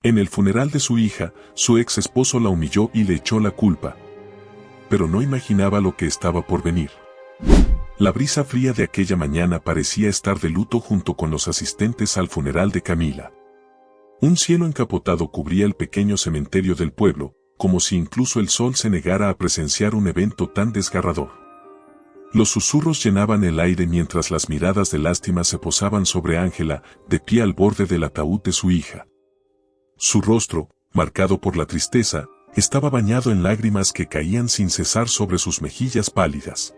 En el funeral de su hija, su ex esposo la humilló y le echó la culpa. Pero no imaginaba lo que estaba por venir. La brisa fría de aquella mañana parecía estar de luto junto con los asistentes al funeral de Camila. Un cielo encapotado cubría el pequeño cementerio del pueblo, como si incluso el sol se negara a presenciar un evento tan desgarrador. Los susurros llenaban el aire mientras las miradas de lástima se posaban sobre Ángela, de pie al borde del ataúd de su hija. Su rostro, marcado por la tristeza, estaba bañado en lágrimas que caían sin cesar sobre sus mejillas pálidas.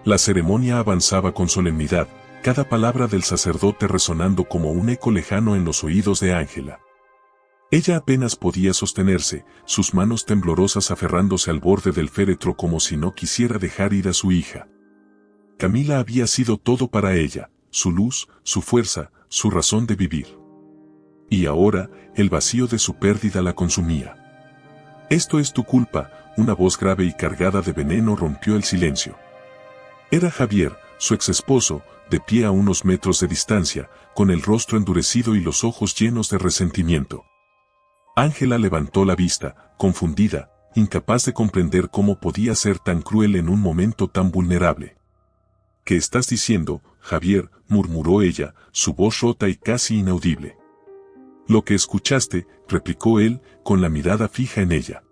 La ceremonia avanzaba con solemnidad, cada palabra del sacerdote resonando como un eco lejano en los oídos de Ángela. Ella apenas podía sostenerse, sus manos temblorosas aferrándose al borde del féretro como si no quisiera dejar ir a su hija. Camila había sido todo para ella, su luz, su fuerza, su razón de vivir. Y ahora, el vacío de su pérdida la consumía. «Esto es tu culpa», una voz grave y cargada de veneno rompió el silencio. Era Javier, su ex esposo, de pie a unos metros de distancia, con el rostro endurecido y los ojos llenos de resentimiento. Ángela levantó la vista, confundida, incapaz de comprender cómo podía ser tan cruel en un momento tan vulnerable. «¿Qué estás diciendo, Javier?», murmuró ella, su voz rota y casi inaudible. «Lo que escuchaste», replicó él, con la mirada fija en ella.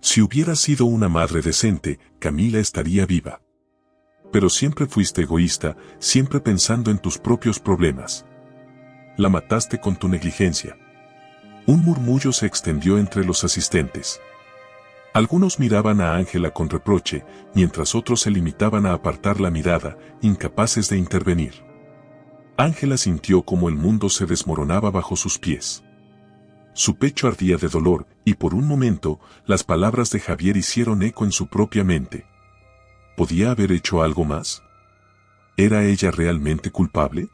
«Si hubieras sido una madre decente, Camila estaría viva. Pero siempre fuiste egoísta, siempre pensando en tus propios problemas. La mataste con tu negligencia». Un murmullo se extendió entre los asistentes. Algunos miraban a Ángela con reproche, mientras otros se limitaban a apartar la mirada, incapaces de intervenir. Ángela sintió como el mundo se desmoronaba bajo sus pies. Su pecho ardía de dolor, y por un momento, las palabras de Javier hicieron eco en su propia mente. ¿Podía haber hecho algo más? ¿Era ella realmente culpable?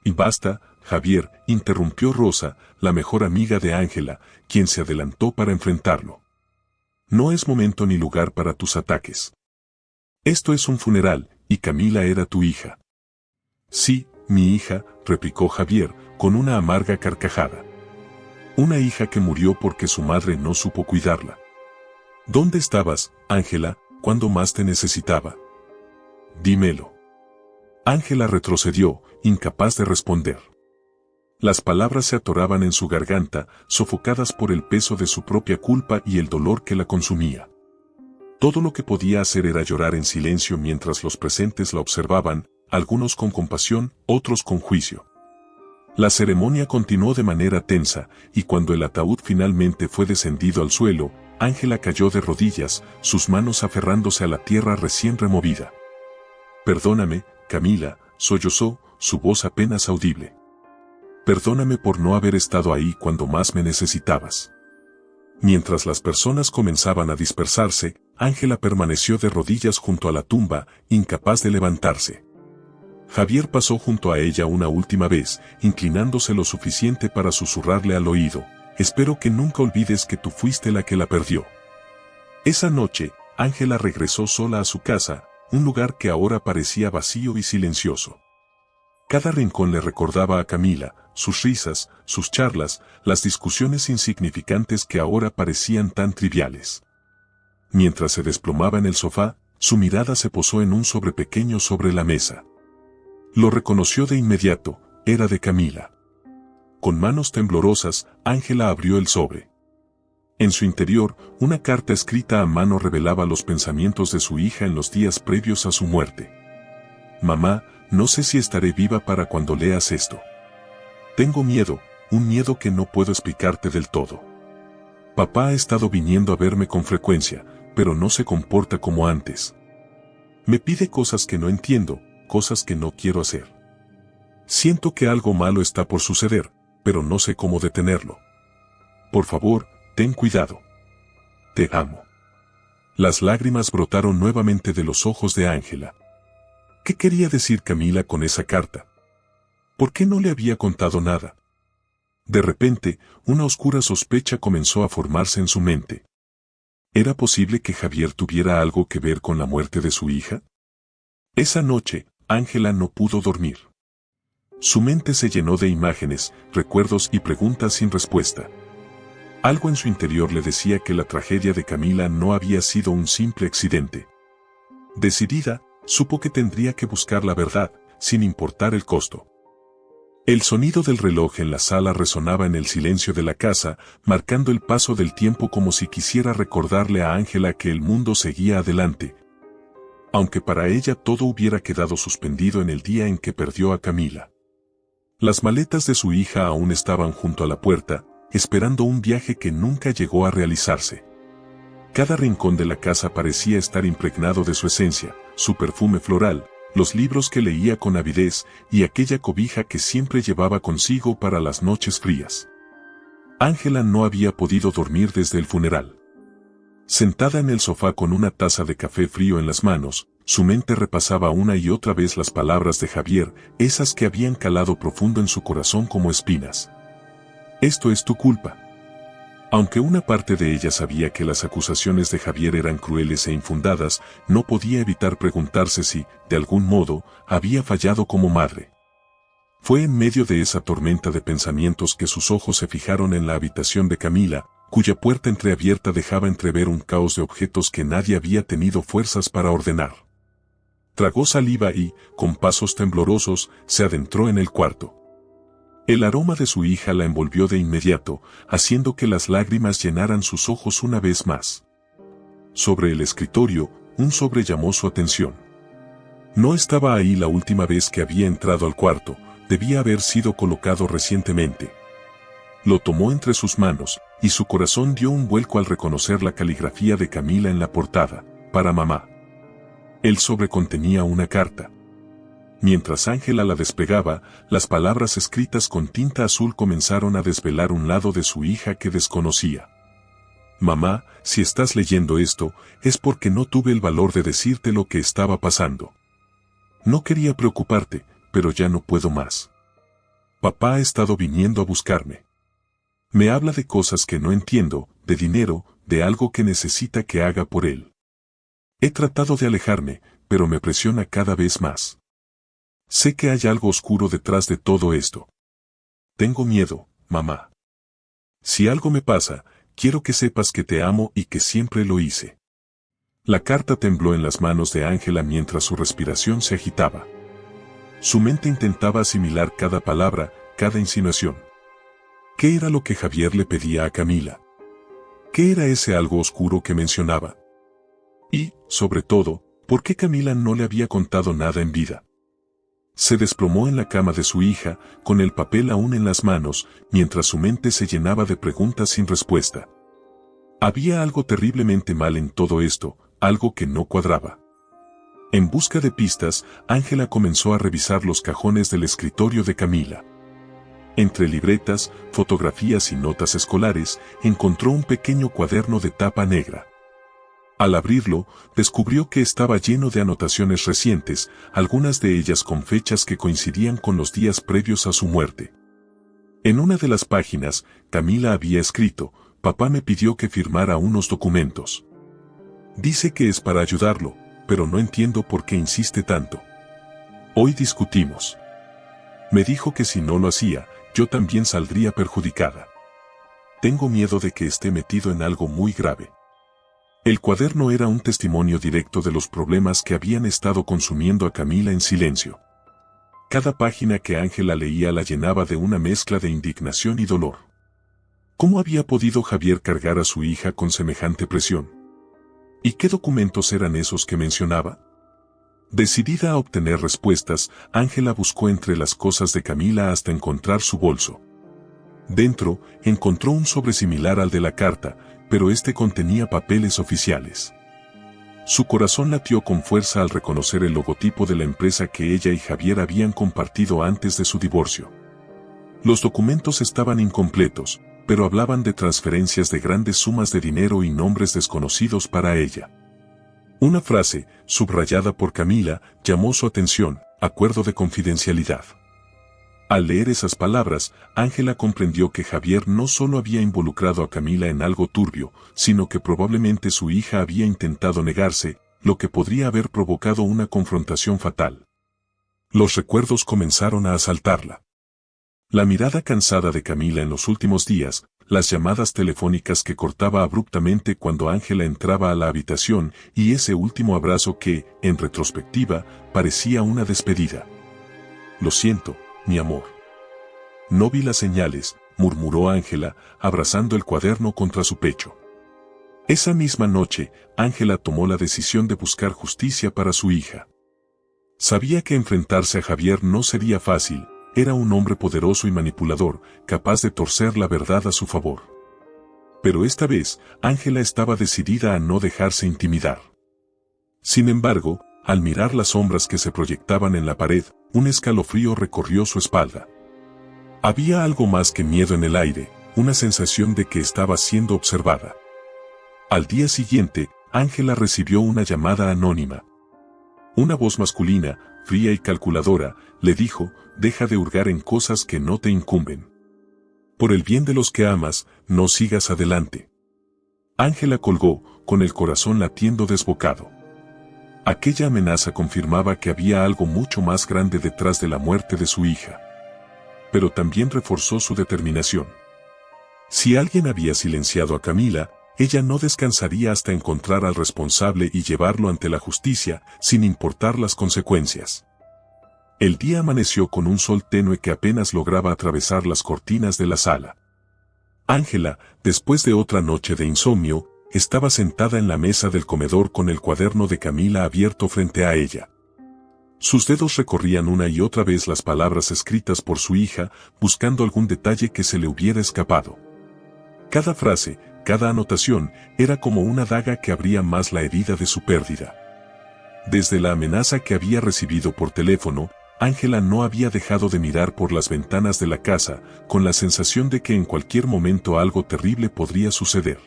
Y basta, Javier, interrumpió Rosa, la mejor amiga de Ángela, quien se adelantó para enfrentarlo. No es momento ni lugar para tus ataques. Esto es un funeral, y Camila era tu hija. Sí, mi hija, replicó Javier, con una amarga carcajada. Una hija que murió porque su madre no supo cuidarla. ¿Dónde estabas, Ángela, cuando más te necesitaba? Dímelo. Ángela retrocedió, incapaz de responder. Las palabras se atoraban en su garganta, sofocadas por el peso de su propia culpa y el dolor que la consumía. Todo lo que podía hacer era llorar en silencio mientras los presentes la observaban, algunos con compasión, otros con juicio. La ceremonia continuó de manera tensa, y cuando el ataúd finalmente fue descendido al suelo, Ángela cayó de rodillas, sus manos aferrándose a la tierra recién removida. «Perdóname, Camila», sollozó, su voz apenas audible. «Perdóname por no haber estado ahí cuando más me necesitabas». Mientras las personas comenzaban a dispersarse, Ángela permaneció de rodillas junto a la tumba, incapaz de levantarse. Javier pasó junto a ella una última vez, inclinándose lo suficiente para susurrarle al oído: «Espero que nunca olvides que tú fuiste la que la perdió». Esa noche, Ángela regresó sola a su casa, un lugar que ahora parecía vacío y silencioso. Cada rincón le recordaba a Camila, sus risas, sus charlas, las discusiones insignificantes que ahora parecían tan triviales. Mientras se desplomaba en el sofá, su mirada se posó en un sobre pequeño sobre la mesa. Lo reconoció de inmediato, era de Camila. Con manos temblorosas, Ángela abrió el sobre. En su interior, una carta escrita a mano revelaba los pensamientos de su hija en los días previos a su muerte. «Mamá, no sé si estaré viva para cuando leas esto. Tengo miedo, un miedo que no puedo explicarte del todo. Papá ha estado viniendo a verme con frecuencia, pero no se comporta como antes. Me pide cosas que no entiendo, cosas que no quiero hacer. Siento que algo malo está por suceder, pero no sé cómo detenerlo. Por favor, ten cuidado. Te amo». Las lágrimas brotaron nuevamente de los ojos de Ángela. ¿Qué quería decir Camila con esa carta? ¿Por qué no le había contado nada? De repente, una oscura sospecha comenzó a formarse en su mente. ¿Era posible que Javier tuviera algo que ver con la muerte de su hija? Esa noche, Ángela no pudo dormir. Su mente se llenó de imágenes, recuerdos y preguntas sin respuesta. Algo en su interior le decía que la tragedia de Camila no había sido un simple accidente. Decidida, supo que tendría que buscar la verdad, sin importar el costo. El sonido del reloj en la sala resonaba en el silencio de la casa, marcando el paso del tiempo como si quisiera recordarle a Ángela que el mundo seguía adelante, aunque para ella todo hubiera quedado suspendido en el día en que perdió a Camila. Las maletas de su hija aún estaban junto a la puerta, esperando un viaje que nunca llegó a realizarse. Cada rincón de la casa parecía estar impregnado de su esencia, su perfume floral, los libros que leía con avidez y aquella cobija que siempre llevaba consigo para las noches frías. Ángela no había podido dormir desde el funeral. Sentada en el sofá con una taza de café frío en las manos, su mente repasaba una y otra vez las palabras de Javier, esas que habían calado profundo en su corazón como espinas. Esto es tu culpa. Aunque una parte de ella sabía que las acusaciones de Javier eran crueles e infundadas, no podía evitar preguntarse si, de algún modo, había fallado como madre. Fue en medio de esa tormenta de pensamientos que sus ojos se fijaron en la habitación de Camila, cuya puerta entreabierta dejaba entrever un caos de objetos que nadie había tenido fuerzas para ordenar. Tragó saliva y, con pasos temblorosos, se adentró en el cuarto. El aroma de su hija la envolvió de inmediato, haciendo que las lágrimas llenaran sus ojos una vez más. Sobre el escritorio, un sobre llamó su atención. No estaba ahí la última vez que había entrado al cuarto, debía haber sido colocado recientemente. Lo tomó entre sus manos, y su corazón dio un vuelco al reconocer la caligrafía de Camila en la portada, para mamá. El sobre contenía una carta. Mientras Ángela la despegaba, las palabras escritas con tinta azul comenzaron a desvelar un lado de su hija que desconocía. Mamá, si estás leyendo esto, es porque no tuve el valor de decirte lo que estaba pasando. No quería preocuparte, pero ya no puedo más. Papá ha estado viniendo a buscarme. Me habla de cosas que no entiendo, de dinero, de algo que necesita que haga por él. He tratado de alejarme, pero me presiona cada vez más. Sé que hay algo oscuro detrás de todo esto. Tengo miedo, mamá. Si algo me pasa, quiero que sepas que te amo y que siempre lo hice. La carta tembló en las manos de Ángela mientras su respiración se agitaba. Su mente intentaba asimilar cada palabra, cada insinuación. ¿Qué era lo que Javier le pedía a Camila? ¿Qué era ese algo oscuro que mencionaba? Y, sobre todo, ¿por qué Camila no le había contado nada en vida? Se desplomó en la cama de su hija, con el papel aún en las manos, mientras su mente se llenaba de preguntas sin respuesta. Había algo terriblemente mal en todo esto, algo que no cuadraba. En busca de pistas, Ángela comenzó a revisar los cajones del escritorio de Camila. Entre libretas, fotografías y notas escolares, encontró un pequeño cuaderno de tapa negra. Al abrirlo, descubrió que estaba lleno de anotaciones recientes, algunas de ellas con fechas que coincidían con los días previos a su muerte. En una de las páginas, Camila había escrito: «Papá me pidió que firmara unos documentos. Dice que es para ayudarlo, pero no entiendo por qué insiste tanto. Hoy discutimos. Me dijo que si no lo hacía, yo también saldría perjudicada. Tengo miedo de que esté metido en algo muy grave». El cuaderno era un testimonio directo de los problemas que habían estado consumiendo a Camila en silencio. Cada página que Ángela leía la llenaba de una mezcla de indignación y dolor. ¿Cómo había podido Javier cargar a su hija con semejante presión? ¿Y qué documentos eran esos que mencionaba? Decidida a obtener respuestas, Ángela buscó entre las cosas de Camila hasta encontrar su bolso. Dentro, encontró un sobre similar al de la carta, pero este contenía papeles oficiales. Su corazón latió con fuerza al reconocer el logotipo de la empresa que ella y Javier habían compartido antes de su divorcio. Los documentos estaban incompletos, pero hablaban de transferencias de grandes sumas de dinero y nombres desconocidos para ella. Una frase, subrayada por Camila, llamó su atención: acuerdo de confidencialidad. Al leer esas palabras, Ángela comprendió que Javier no solo había involucrado a Camila en algo turbio, sino que probablemente su hija había intentado negarse, lo que podría haber provocado una confrontación fatal. Los recuerdos comenzaron a asaltarla. La mirada cansada de Camila en los últimos días, las llamadas telefónicas que cortaba abruptamente cuando Ángela entraba a la habitación y ese último abrazo que, en retrospectiva, parecía una despedida. Lo siento, mi amor. No vi las señales, murmuró Ángela, abrazando el cuaderno contra su pecho. Esa misma noche, Ángela tomó la decisión de buscar justicia para su hija. Sabía que enfrentarse a Javier no sería fácil. Era un hombre poderoso y manipulador, capaz de torcer la verdad a su favor. Pero esta vez, Ángela estaba decidida a no dejarse intimidar. Sin embargo, al mirar las sombras que se proyectaban en la pared, un escalofrío recorrió su espalda. Había algo más que miedo en el aire, una sensación de que estaba siendo observada. Al día siguiente, Ángela recibió una llamada anónima. Una voz masculina, fría y calculadora, le dijo: deja de hurgar en cosas que no te incumben. Por el bien de los que amas, no sigas adelante. Ángela colgó, con el corazón latiendo desbocado. Aquella amenaza confirmaba que había algo mucho más grande detrás de la muerte de su hija. Pero también reforzó su determinación. Si alguien había silenciado a Camila, ella no descansaría hasta encontrar al responsable y llevarlo ante la justicia, sin importar las consecuencias. El día amaneció con un sol tenue que apenas lograba atravesar las cortinas de la sala. Ángela, después de otra noche de insomnio, estaba sentada en la mesa del comedor con el cuaderno de Camila abierto frente a ella. Sus dedos recorrían una y otra vez las palabras escritas por su hija, buscando algún detalle que se le hubiera escapado. Cada frase, cada anotación, era como una daga que abría más la herida de su pérdida. Desde la amenaza que había recibido por teléfono, Ángela no había dejado de mirar por las ventanas de la casa, con la sensación de que en cualquier momento algo terrible podría suceder.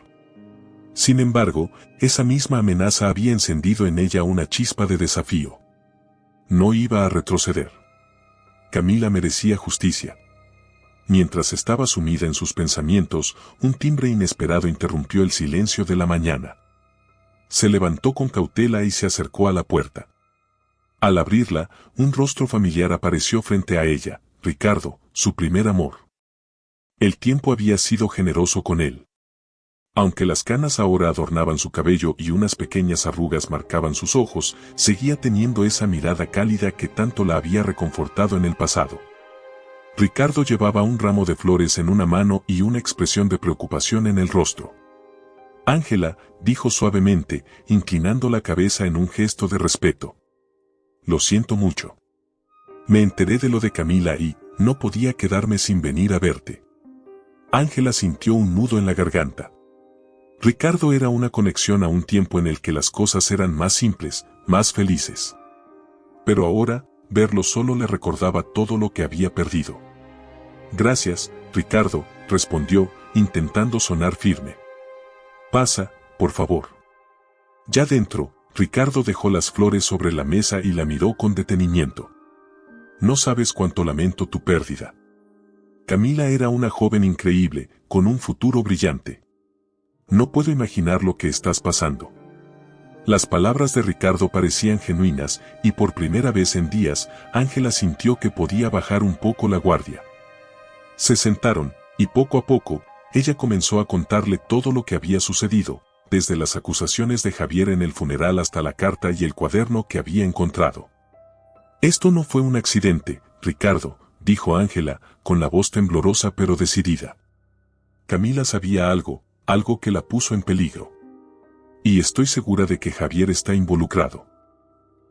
Sin embargo, esa misma amenaza había encendido en ella una chispa de desafío. No iba a retroceder. Camila merecía justicia. Mientras estaba sumida en sus pensamientos, un timbre inesperado interrumpió el silencio de la mañana. Se levantó con cautela y se acercó a la puerta. Al abrirla, un rostro familiar apareció frente a ella: Ricardo, su primer amor. El tiempo había sido generoso con él. Aunque las canas ahora adornaban su cabello y unas pequeñas arrugas marcaban sus ojos, seguía teniendo esa mirada cálida que tanto la había reconfortado en el pasado. Ricardo llevaba un ramo de flores en una mano y una expresión de preocupación en el rostro. Ángela, dijo suavemente, inclinando la cabeza en un gesto de respeto. Lo siento mucho. Me enteré de lo de Camila y no podía quedarme sin venir a verte. Ángela sintió un nudo en la garganta. Ricardo era una conexión a un tiempo en el que las cosas eran más simples, más felices. Pero ahora, verlo solo le recordaba todo lo que había perdido. Gracias, Ricardo, respondió, intentando sonar firme. Pasa, por favor. Ya dentro, Ricardo dejó las flores sobre la mesa y la miró con detenimiento. No sabes cuánto lamento tu pérdida. Camila era una joven increíble, con un futuro brillante. No puedo imaginar lo que estás pasando. Las palabras de Ricardo parecían genuinas, y por primera vez en días, Ángela sintió que podía bajar un poco la guardia. Se sentaron, y poco a poco, ella comenzó a contarle todo lo que había sucedido, desde las acusaciones de Javier en el funeral hasta la carta y el cuaderno que había encontrado. Esto no fue un accidente, Ricardo, dijo Ángela, con la voz temblorosa pero decidida. Camila sabía algo que la puso en peligro. Y estoy segura de que Javier está involucrado.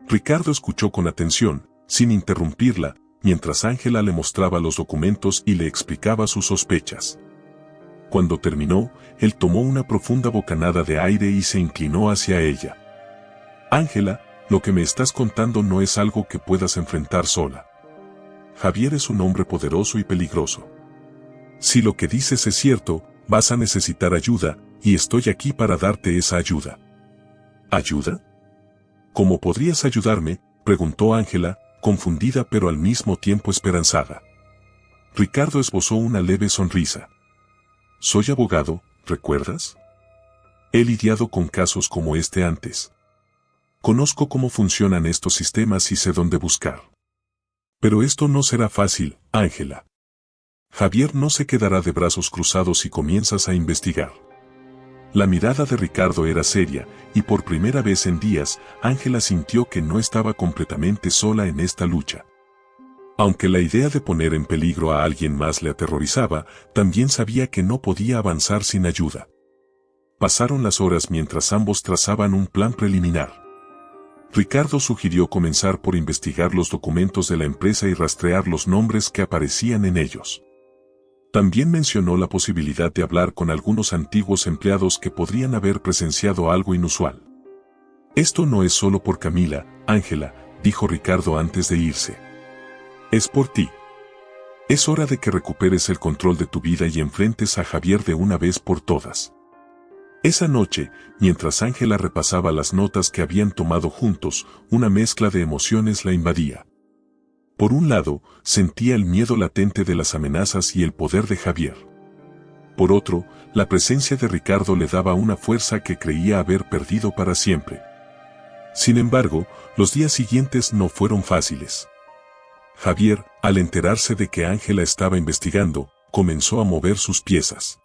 Ricardo escuchó con atención, sin interrumpirla, mientras Ángela le mostraba los documentos y le explicaba sus sospechas. Cuando terminó, él tomó una profunda bocanada de aire y se inclinó hacia ella. Ángela, lo que me estás contando no es algo que puedas enfrentar sola. Javier es un hombre poderoso y peligroso. Si lo que dices es cierto, vas a necesitar ayuda, y estoy aquí para darte esa ayuda. ¿Ayuda? ¿Cómo podrías ayudarme?, preguntó Ángela, confundida pero al mismo tiempo esperanzada. Ricardo esbozó una leve sonrisa. Soy abogado, ¿recuerdas? He lidiado con casos como este antes. Conozco cómo funcionan estos sistemas y sé dónde buscar. Pero esto no será fácil, Ángela. Javier no se quedará de brazos cruzados si comienzas a investigar. La mirada de Ricardo era seria, y por primera vez en días, Ángela sintió que no estaba completamente sola en esta lucha. Aunque la idea de poner en peligro a alguien más le aterrorizaba, también sabía que no podía avanzar sin ayuda. Pasaron las horas mientras ambos trazaban un plan preliminar. Ricardo sugirió comenzar por investigar los documentos de la empresa y rastrear los nombres que aparecían en ellos. También mencionó la posibilidad de hablar con algunos antiguos empleados que podrían haber presenciado algo inusual. Esto no es solo por Camila, Ángela, dijo Ricardo antes de irse. Es por ti. Es hora de que recuperes el control de tu vida y enfrentes a Javier de una vez por todas. Esa noche, mientras Ángela repasaba las notas que habían tomado juntos, una mezcla de emociones la invadía. Por un lado, sentía el miedo latente de las amenazas y el poder de Javier. Por otro, la presencia de Ricardo le daba una fuerza que creía haber perdido para siempre. Sin embargo, los días siguientes no fueron fáciles. Javier, al enterarse de que Ángela estaba investigando, comenzó a mover sus piezas.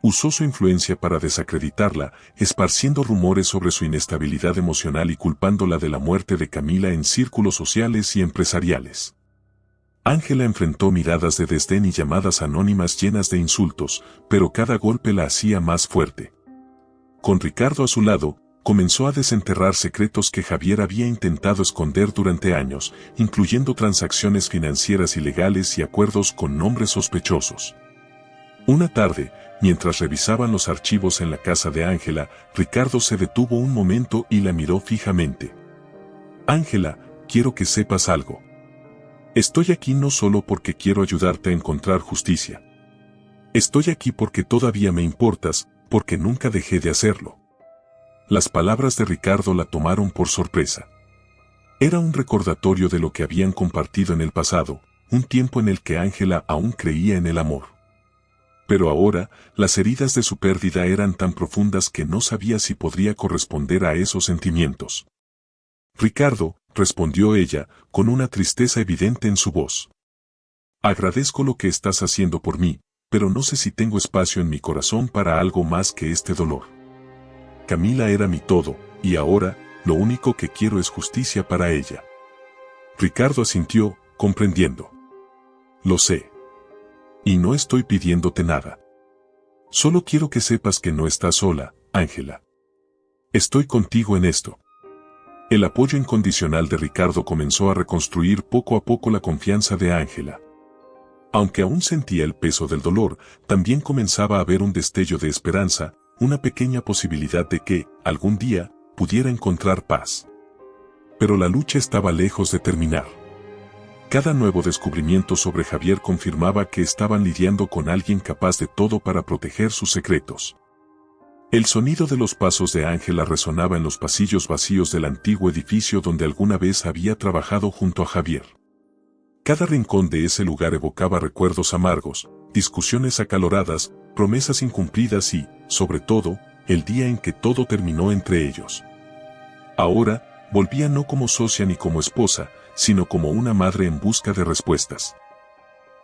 Usó su influencia para desacreditarla, esparciendo rumores sobre su inestabilidad emocional y culpándola de la muerte de Camila en círculos sociales y empresariales. Ángela enfrentó miradas de desdén y llamadas anónimas llenas de insultos, pero cada golpe la hacía más fuerte. Con Ricardo a su lado, comenzó a desenterrar secretos que Javier había intentado esconder durante años, incluyendo transacciones financieras ilegales y acuerdos con nombres sospechosos. Una tarde, mientras revisaban los archivos en la casa de Ángela, Ricardo se detuvo un momento y la miró fijamente. Ángela, quiero que sepas algo. Estoy aquí no solo porque quiero ayudarte a encontrar justicia. Estoy aquí porque todavía me importas, porque nunca dejé de hacerlo. Las palabras de Ricardo la tomaron por sorpresa. Era un recordatorio de lo que habían compartido en el pasado, un tiempo en el que Ángela aún creía en el amor. Pero ahora, las heridas de su pérdida eran tan profundas que no sabía si podría corresponder a esos sentimientos. Ricardo, respondió ella, con una tristeza evidente en su voz. Agradezco lo que estás haciendo por mí, pero no sé si tengo espacio en mi corazón para algo más que este dolor. Camila era mi todo, y ahora, lo único que quiero es justicia para ella. Ricardo asintió, comprendiendo. Lo sé. Y no estoy pidiéndote nada. Solo quiero que sepas que no estás sola, Ángela. Estoy contigo en esto. El apoyo incondicional de Ricardo comenzó a reconstruir poco a poco la confianza de Ángela. Aunque aún sentía el peso del dolor, también comenzaba a ver un destello de esperanza, una pequeña posibilidad de que, algún día, pudiera encontrar paz. Pero la lucha estaba lejos de terminar. Cada nuevo descubrimiento sobre Javier confirmaba que estaban lidiando con alguien capaz de todo para proteger sus secretos. El sonido de los pasos de Ángela resonaba en los pasillos vacíos del antiguo edificio donde alguna vez había trabajado junto a Javier. Cada rincón de ese lugar evocaba recuerdos amargos, discusiones acaloradas, promesas incumplidas y, sobre todo, el día en que todo terminó entre ellos. Ahora, volvía no como socia ni como esposa, sino como una madre en busca de respuestas.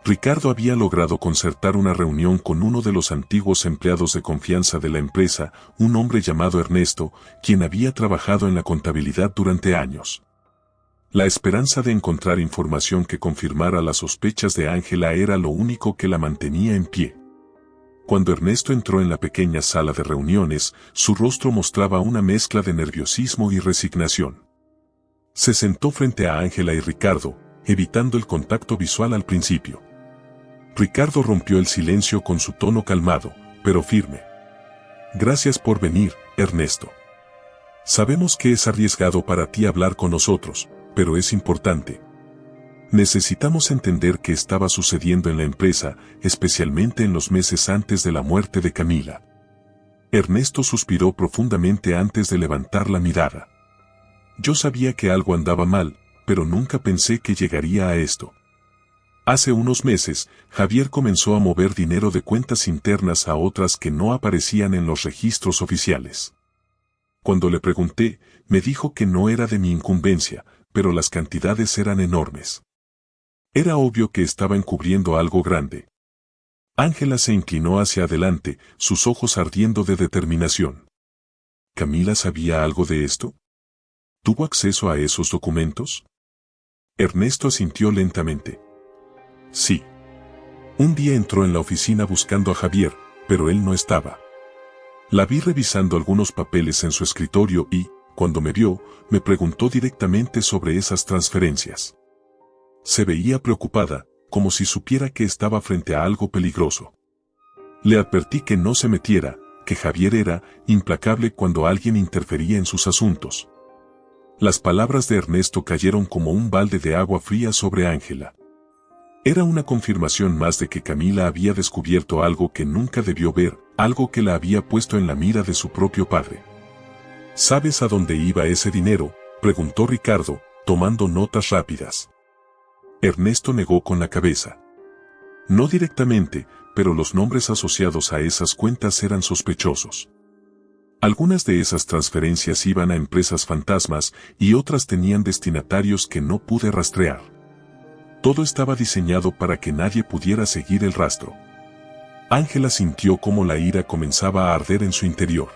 Ricardo había logrado concertar una reunión con uno de los antiguos empleados de confianza de la empresa, un hombre llamado Ernesto, quien había trabajado en la contabilidad durante años. La esperanza de encontrar información que confirmara las sospechas de Ángela era lo único que la mantenía en pie. Cuando Ernesto entró en la pequeña sala de reuniones, su rostro mostraba una mezcla de nerviosismo y resignación. Se sentó frente a Ángela y Ricardo, evitando el contacto visual al principio. Ricardo rompió el silencio con su tono calmado, pero firme. Gracias por venir, Ernesto. Sabemos que es arriesgado para ti hablar con nosotros, pero es importante. Necesitamos entender qué estaba sucediendo en la empresa, especialmente en los meses antes de la muerte de Camila. Ernesto suspiró profundamente antes de levantar la mirada. Yo sabía que algo andaba mal, pero nunca pensé que llegaría a esto. Hace unos meses, Javier comenzó a mover dinero de cuentas internas a otras que no aparecían en los registros oficiales. Cuando le pregunté, me dijo que no era de mi incumbencia, pero las cantidades eran enormes. Era obvio que estaba encubriendo algo grande. Ángela se inclinó hacia adelante, sus ojos ardiendo de determinación. ¿Camila sabía algo de esto? ¿Tuvo acceso a esos documentos? Ernesto asintió lentamente. Sí. Un día entró en la oficina buscando a Javier, pero él no estaba. La vi revisando algunos papeles en su escritorio y, cuando me vio, me preguntó directamente sobre esas transferencias. Se veía preocupada, como si supiera que estaba frente a algo peligroso. Le advertí que no se metiera, que Javier era implacable cuando alguien interfería en sus asuntos. Las palabras de Ernesto cayeron como un balde de agua fría sobre Ángela. Era una confirmación más de que Camila había descubierto algo que nunca debió ver, algo que la había puesto en la mira de su propio padre. ¿Sabes a dónde iba ese dinero?, preguntó Ricardo, tomando notas rápidas. Ernesto negó con la cabeza. No directamente, pero los nombres asociados a esas cuentas eran sospechosos. Algunas de esas transferencias iban a empresas fantasmas y otras tenían destinatarios que no pude rastrear. Todo estaba diseñado para que nadie pudiera seguir el rastro. Ángela sintió cómo la ira comenzaba a arder en su interior.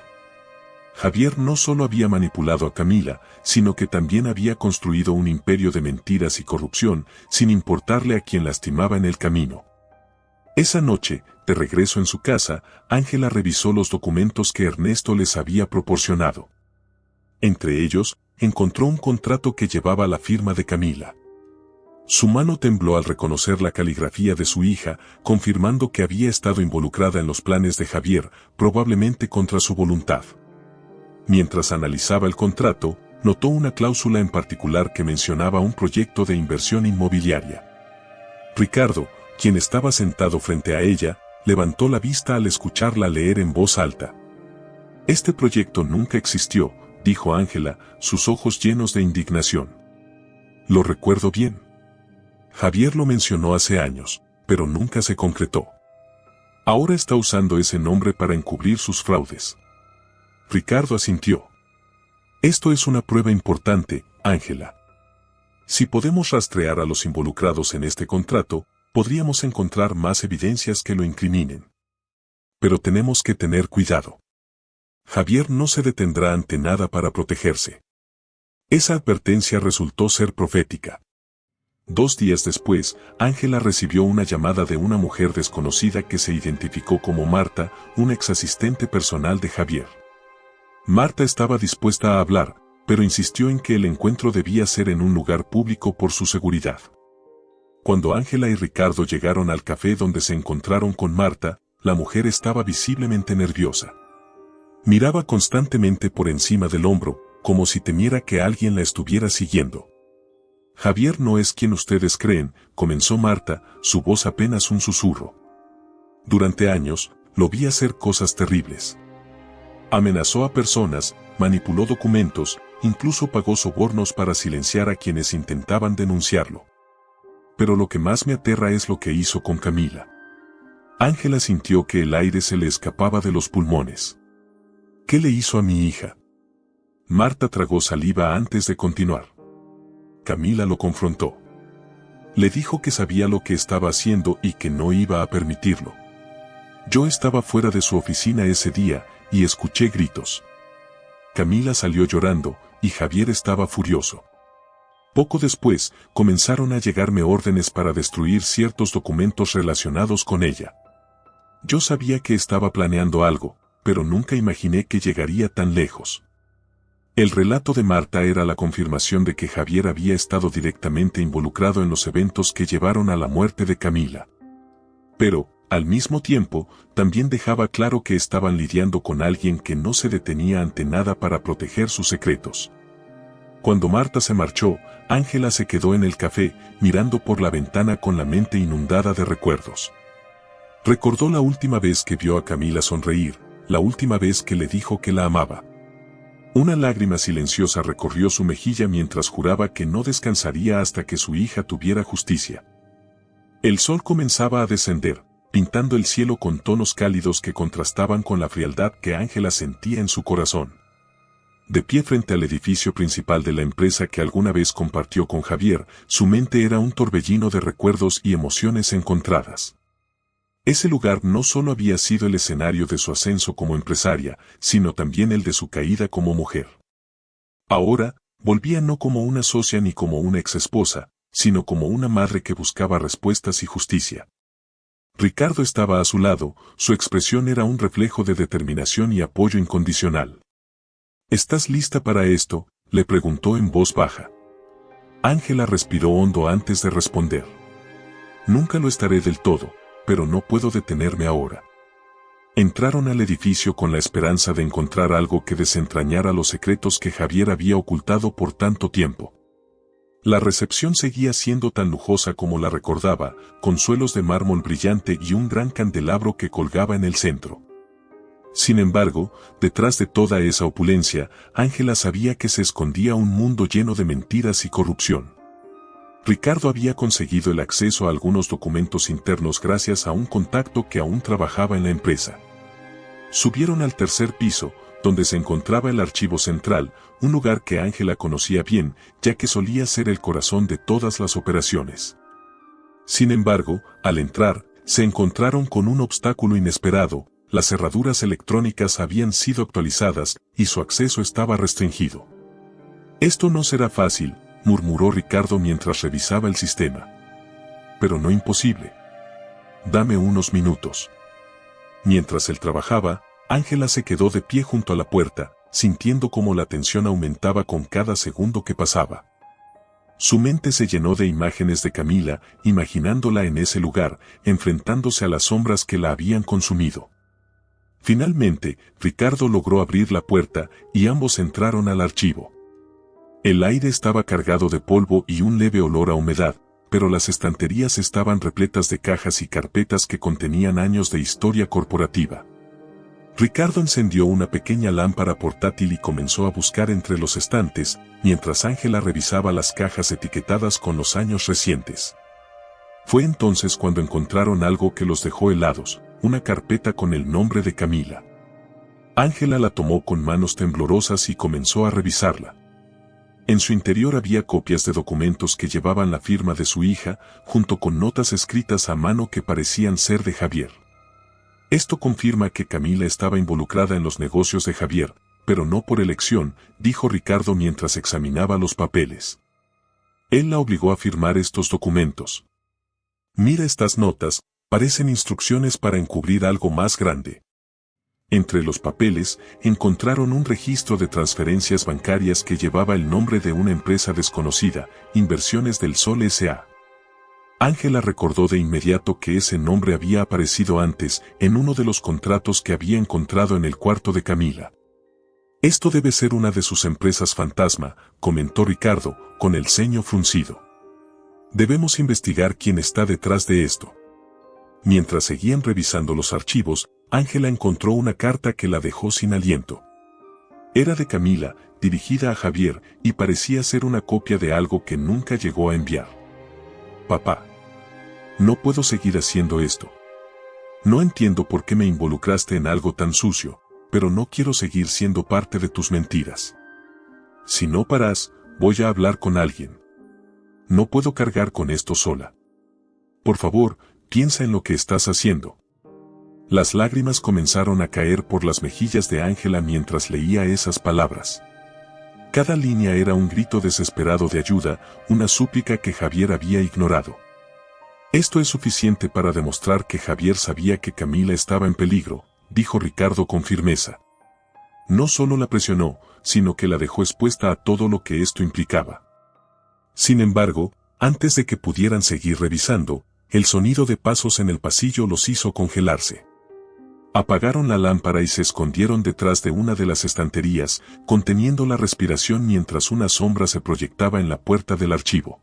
Javier no solo había manipulado a Camila, sino que también había construido un imperio de mentiras y corrupción, sin importarle a quien lastimaba en el camino. Esa noche, de regreso en su casa, Ángela revisó los documentos que Ernesto les había proporcionado. Entre ellos, encontró un contrato que llevaba la firma de Camila. Su mano tembló al reconocer la caligrafía de su hija, confirmando que había estado involucrada en los planes de Javier, probablemente contra su voluntad. Mientras analizaba el contrato, notó una cláusula en particular que mencionaba un proyecto de inversión inmobiliaria. Ricardo, quien estaba sentado frente a ella, levantó la vista al escucharla leer en voz alta. «Este proyecto nunca existió», dijo Ángela, sus ojos llenos de indignación. «Lo recuerdo bien. Javier lo mencionó hace años, pero nunca se concretó. Ahora está usando ese nombre para encubrir sus fraudes». Ricardo asintió. «Esto es una prueba importante, Ángela. Si podemos rastrear a los involucrados en este contrato, podríamos encontrar más evidencias que lo incriminen. Pero tenemos que tener cuidado. Javier no se detendrá ante nada para protegerse». Esa advertencia resultó ser profética. 2 días después, Ángela recibió una llamada de una mujer desconocida que se identificó como Marta, una exasistente personal de Javier. Marta estaba dispuesta a hablar, pero insistió en que el encuentro debía ser en un lugar público por su seguridad. Cuando Ángela y Ricardo llegaron al café donde se encontraron con Marta, la mujer estaba visiblemente nerviosa. Miraba constantemente por encima del hombro, como si temiera que alguien la estuviera siguiendo. «Javier no es quien ustedes creen», comenzó Marta, su voz apenas un susurro. «Durante años, lo vi hacer cosas terribles. Amenazó a personas, manipuló documentos, incluso pagó sobornos para silenciar a quienes intentaban denunciarlo. Pero lo que más me aterra es lo que hizo con Camila». Ángela sintió que el aire se le escapaba de los pulmones. «¿Qué le hizo a mi hija?». Marta tragó saliva antes de continuar. Camila lo confrontó. Le dijo que sabía lo que estaba haciendo y que no iba a permitirlo. Yo estaba fuera de su oficina ese día y escuché gritos. Camila salió llorando y Javier estaba furioso. Poco después, comenzaron a llegarme órdenes para destruir ciertos documentos relacionados con ella. Yo sabía que estaba planeando algo, pero nunca imaginé que llegaría tan lejos. El relato de Marta era la confirmación de que Javier había estado directamente involucrado en los eventos que llevaron a la muerte de Camila. Pero, al mismo tiempo, también dejaba claro que estaban lidiando con alguien que no se detenía ante nada para proteger sus secretos. Cuando Marta se marchó, Ángela se quedó en el café, mirando por la ventana con la mente inundada de recuerdos. Recordó la última vez que vio a Camila sonreír, la última vez que le dijo que la amaba. Una lágrima silenciosa recorrió su mejilla mientras juraba que no descansaría hasta que su hija tuviera justicia. El sol comenzaba a descender, pintando el cielo con tonos cálidos que contrastaban con la frialdad que Ángela sentía en su corazón. de pie frente al edificio principal de la empresa que alguna vez compartió con Javier, su mente era un torbellino de recuerdos y emociones encontradas. Ese lugar no solo había sido el escenario de su ascenso como empresaria, sino también el de su caída como mujer. Ahora, volvía no como una socia ni como una exesposa, sino como una madre que buscaba respuestas y justicia. Ricardo estaba a su lado, su expresión era un reflejo de determinación y apoyo incondicional. ¿Estás lista para esto?, le preguntó en voz baja. Ángela respiró hondo antes de responder. Nunca lo estaré del todo, pero no puedo detenerme ahora. Entraron al edificio con la esperanza de encontrar algo que desentrañara los secretos que Javier había ocultado por tanto tiempo. La recepción seguía siendo tan lujosa como la recordaba, con suelos de mármol brillante y un gran candelabro que colgaba en el centro. Sin embargo, detrás de toda esa opulencia, Ángela sabía que se escondía un mundo lleno de mentiras y corrupción. Ricardo había conseguido el acceso a algunos documentos internos gracias a un contacto que aún trabajaba en la empresa. Subieron al tercer piso, donde se encontraba el archivo central, un lugar que Ángela conocía bien, ya que solía ser el corazón de todas las operaciones. Sin embargo, al entrar, se encontraron con un obstáculo inesperado: las cerraduras electrónicas habían sido actualizadas, y su acceso estaba restringido. «Esto no será fácil», murmuró Ricardo mientras revisaba el sistema. «Pero no imposible. Dame unos minutos». Mientras él trabajaba, Ángela se quedó de pie junto a la puerta, sintiendo cómo la tensión aumentaba con cada segundo que pasaba. Su mente se llenó de imágenes de Camila, imaginándola en ese lugar, enfrentándose a las sombras que la habían consumido. Finalmente, Ricardo logró abrir la puerta, y ambos entraron al archivo. El aire estaba cargado de polvo y un leve olor a humedad, pero las estanterías estaban repletas de cajas y carpetas que contenían años de historia corporativa. Ricardo encendió una pequeña lámpara portátil y comenzó a buscar entre los estantes, mientras Ángela revisaba las cajas etiquetadas con los años recientes. Fue entonces cuando encontraron algo que los dejó helados: una carpeta con el nombre de Camila. Ángela la tomó con manos temblorosas y comenzó a revisarla. En su interior había copias de documentos que llevaban la firma de su hija, junto con notas escritas a mano que parecían ser de Javier. «Esto confirma que Camila estaba involucrada en los negocios de Javier, pero no por elección», dijo Ricardo mientras examinaba los papeles. «Él la obligó a firmar estos documentos. Mira estas notas, parecen instrucciones para encubrir algo más grande». Entre los papeles, encontraron un registro de transferencias bancarias que llevaba el nombre de una empresa desconocida, Inversiones del Sol S.A. Ángela recordó de inmediato que ese nombre había aparecido antes, en uno de los contratos que había encontrado en el cuarto de Camila. «Esto debe ser una de sus empresas fantasma», comentó Ricardo, con el ceño fruncido. «Debemos investigar quién está detrás de esto». Mientras seguían revisando los archivos, Ángela encontró una carta que la dejó sin aliento. Era de Camila, dirigida a Javier, y parecía ser una copia de algo que nunca llegó a enviar. «Papá. No puedo seguir haciendo esto. No entiendo por qué me involucraste en algo tan sucio, pero no quiero seguir siendo parte de tus mentiras. Si no paras, voy a hablar con alguien. No puedo cargar con esto sola. Por favor, piensa en lo que estás haciendo». Las lágrimas comenzaron a caer por las mejillas de Ángela mientras leía esas palabras. Cada línea era un grito desesperado de ayuda, una súplica que Javier había ignorado. «Esto es suficiente para demostrar que Javier sabía que Camila estaba en peligro», dijo Ricardo con firmeza. No solo la presionó, sino que la dejó expuesta a todo lo que esto implicaba. Sin embargo, antes de que pudieran seguir revisando, el sonido de pasos en el pasillo los hizo congelarse. Apagaron la lámpara y se escondieron detrás de una de las estanterías, conteniendo la respiración mientras una sombra se proyectaba en la puerta del archivo.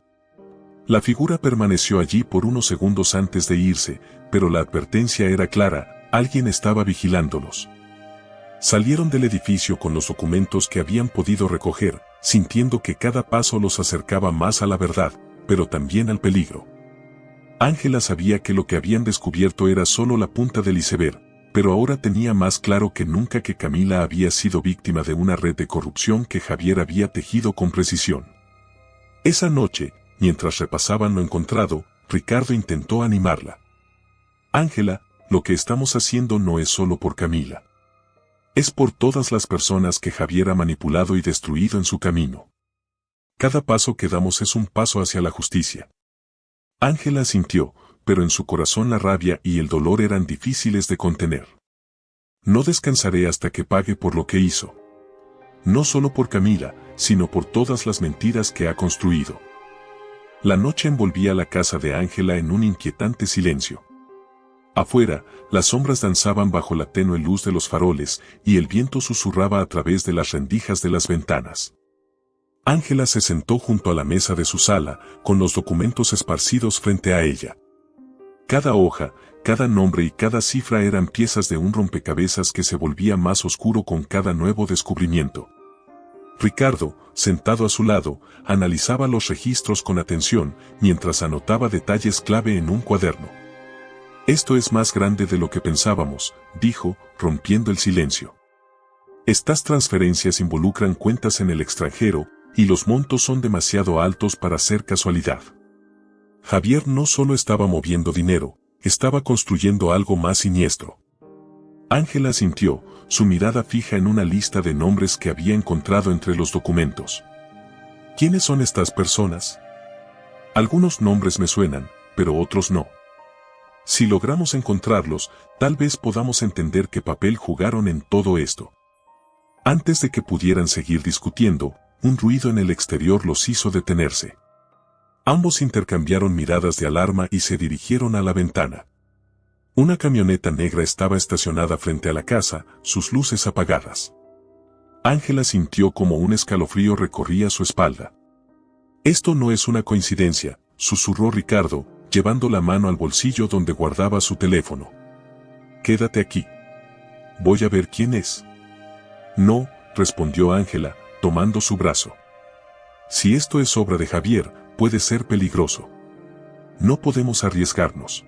La figura permaneció allí por unos segundos antes de irse, pero la advertencia era clara: alguien estaba vigilándolos. Salieron del edificio con los documentos que habían podido recoger, sintiendo que cada paso los acercaba más a la verdad, pero también al peligro. Ángela sabía que lo que habían descubierto era solo la punta del iceberg, pero ahora tenía más claro que nunca que Camila había sido víctima de una red de corrupción que Javier había tejido con precisión. Esa noche, mientras repasaban lo encontrado, Ricardo intentó animarla. Ángela, lo que estamos haciendo no es solo por Camila. Es por todas las personas que Javier ha manipulado y destruido en su camino. Cada paso que damos es un paso hacia la justicia. Ángela sintió, pero en su corazón la rabia y el dolor eran difíciles de contener. No descansaré hasta que pague por lo que hizo. No solo por Camila, sino por todas las mentiras que ha construido. La noche envolvía la casa de Ángela en un inquietante silencio. Afuera, las sombras danzaban bajo la tenue luz de los faroles y el viento susurraba a través de las rendijas de las ventanas. Ángela se sentó junto a la mesa de su sala, con los documentos esparcidos frente a ella. Cada hoja, cada nombre y cada cifra eran piezas de un rompecabezas que se volvía más oscuro con cada nuevo descubrimiento. Ricardo, sentado a su lado, analizaba los registros con atención, mientras anotaba detalles clave en un cuaderno. «Esto es más grande de lo que pensábamos», dijo, rompiendo el silencio. «Estas transferencias involucran cuentas en el extranjero, y los montos son demasiado altos para ser casualidad». Javier no solo estaba moviendo dinero, estaba construyendo algo más siniestro. Ángela sintió, su mirada fija en una lista de nombres que había encontrado entre los documentos. ¿Quiénes son estas personas? Algunos nombres me suenan, pero otros no. Si logramos encontrarlos, tal vez podamos entender qué papel jugaron en todo esto. Antes de que pudieran seguir discutiendo, un ruido en el exterior los hizo detenerse. Ambos intercambiaron miradas de alarma y se dirigieron a la ventana. Una camioneta negra estaba estacionada frente a la casa, sus luces apagadas. Ángela sintió como un escalofrío recorría su espalda. «Esto no es una coincidencia», susurró Ricardo, llevando la mano al bolsillo donde guardaba su teléfono. «Quédate aquí. Voy a ver quién es». «No», respondió Ángela, tomando su brazo. «Si esto es obra de Javier, puede ser peligroso. No podemos arriesgarnos».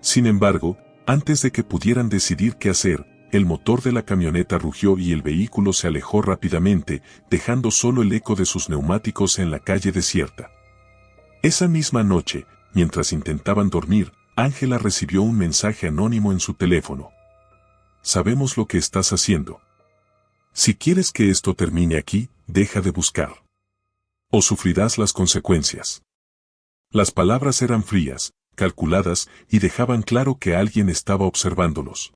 Sin embargo, antes de que pudieran decidir qué hacer, el motor de la camioneta rugió y el vehículo se alejó rápidamente, dejando solo el eco de sus neumáticos en la calle desierta. Esa misma noche, mientras intentaban dormir, Ángela recibió un mensaje anónimo en su teléfono. «Sabemos lo que estás haciendo. Si quieres que esto termine aquí, deja de buscar. O sufrirás las consecuencias». Las palabras eran frías, calculadas, y dejaban claro que alguien estaba observándolos.